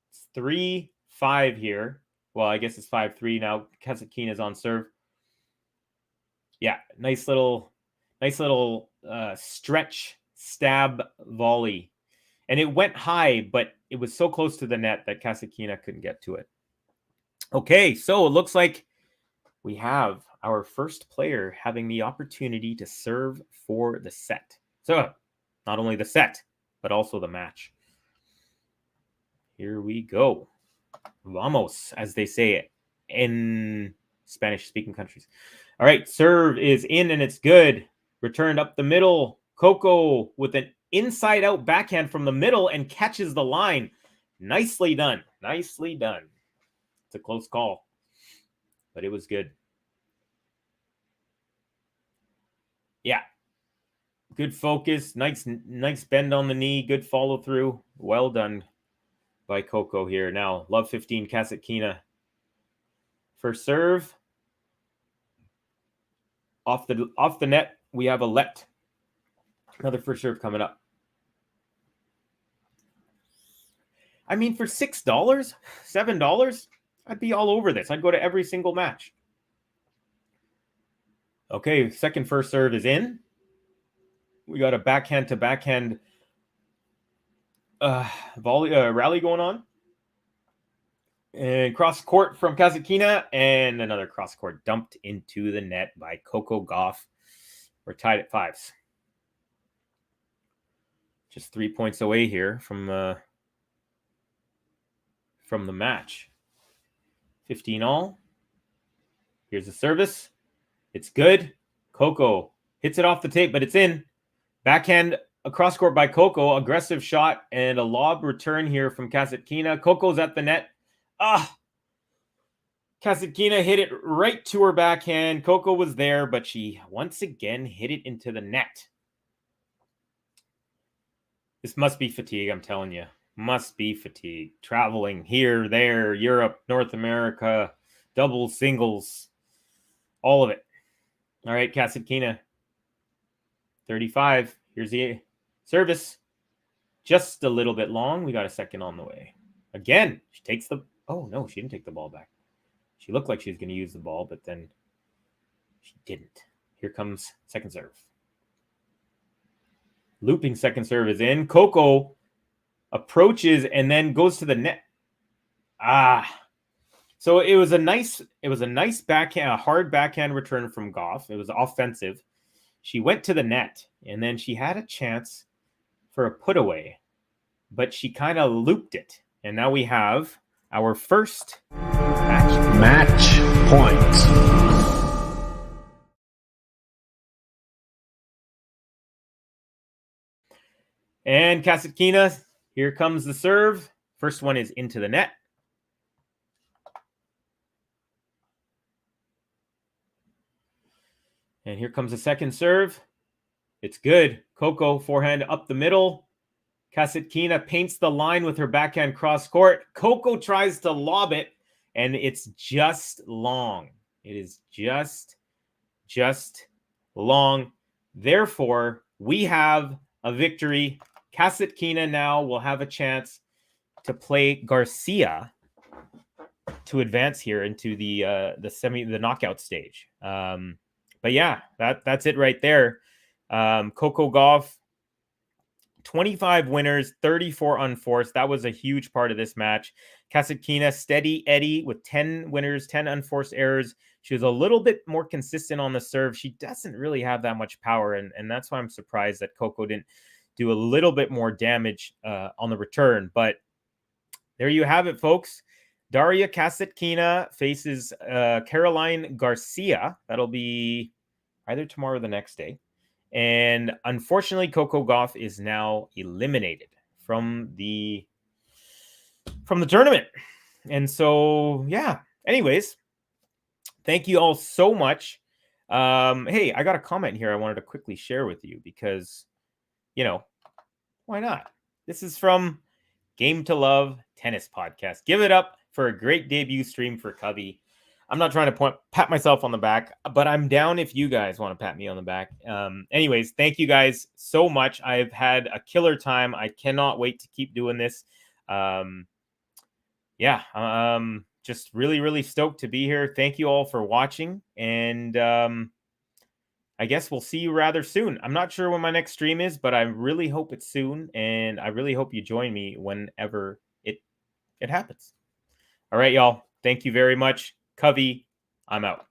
It's 3-5 here. Well, I guess it's 5-3 now. Kasatkina's on serve. Yeah, nice little stretch stab volley. And it went high, but it was so close to the net that Kasatkina couldn't get to it. Okay, so it looks like we have our first player having the opportunity to serve for the set. So, not only the set, but also the match. Here we go. Vamos, as they say it in Spanish-speaking countries. All right, serve is in and it's good. Returned up the middle. Coco with an inside-out backhand from the middle and catches the line. Nicely done. Nicely done. It's a close call, but it was good. Yeah. Good focus. Nice bend on the knee. Good follow through. Well done by Coco here. Now, love 15, Kasatkina. First serve. Off the net, we have a let. Another first serve coming up. I mean, for $6, $7, I'd be all over this. I'd go to every single match. Okay, second first serve is in. We got a backhand to backhand volley rally going on. And cross court from Kasatkina, and another cross court dumped into the net by Coco GAUFF. We're tied at 5s. Just 3 points away here from the match. 15 all. Here's the service. It's good. Coco hits it off the tape, but it's in. Backhand across court by Coco. Aggressive shot and a lob return here from Kasatkina. Coco's at the net. Kasatkina hit it right to her backhand. Coco was there, but she once again hit it into the net. This must be fatigue, I'm telling you. Must be fatigue. Traveling here, there, Europe, North America, doubles, singles, all of it. All right, Kasatkina. 35. Here's the service. Just a little bit long. We got a second on the way. Again, she takes the... Oh, no, she didn't take the ball back. She looked like she was going to use the ball, but then she didn't. Here comes second serve. Looping second serve is in. Coco approaches and then goes to the net. So it was a nice backhand, a hard backhand return from GAUFF. It was offensive. She went to the net and then she had a chance for a put away, but she kind of looped it. And now we have our first Match point. And Kasatkina, here comes the serve. First one is into the net. And here comes the second serve. It's good. Coco forehand up the middle. Kasatkina paints the line with her backhand cross court. Coco tries to lob it, and it's just long. It is just long. Therefore, we have a victory. Kasatkina now will have a chance to play Garcia to advance here into the knockout stage. But yeah, that's it right there. Coco GAUFF 25 winners, 34 unforced. That was a huge part of this match. Kasatkina, steady Eddie with 10 winners, 10 unforced errors. She was a little bit more consistent on the serve. She doesn't really have that much power, and that's why I'm surprised that Coco didn't do a little bit more damage on the return. But there you have it, folks. Daria Kasatkina faces Caroline Garcia. That'll be either tomorrow or the next day. And unfortunately, Coco Gauff is now eliminated from the tournament. And so, yeah. Anyways, thank you all so much. Hey, I got a comment here I wanted to quickly share with you because, why not? This is from Game to Love Tennis Podcast. Give it up for a great debut stream for Covey. I'm not trying to pat myself on the back, but I'm down if you guys want to pat me on the back. Anyways, thank you guys so much. I've had a killer time. I cannot wait to keep doing this. Just really, really stoked to be here. Thank you all for watching. And I guess we'll see you rather soon. I'm not sure when my next stream is, but I really hope it's soon. And I really hope you join me whenever it happens. All right, y'all. Thank you very much. Covey, I'm out.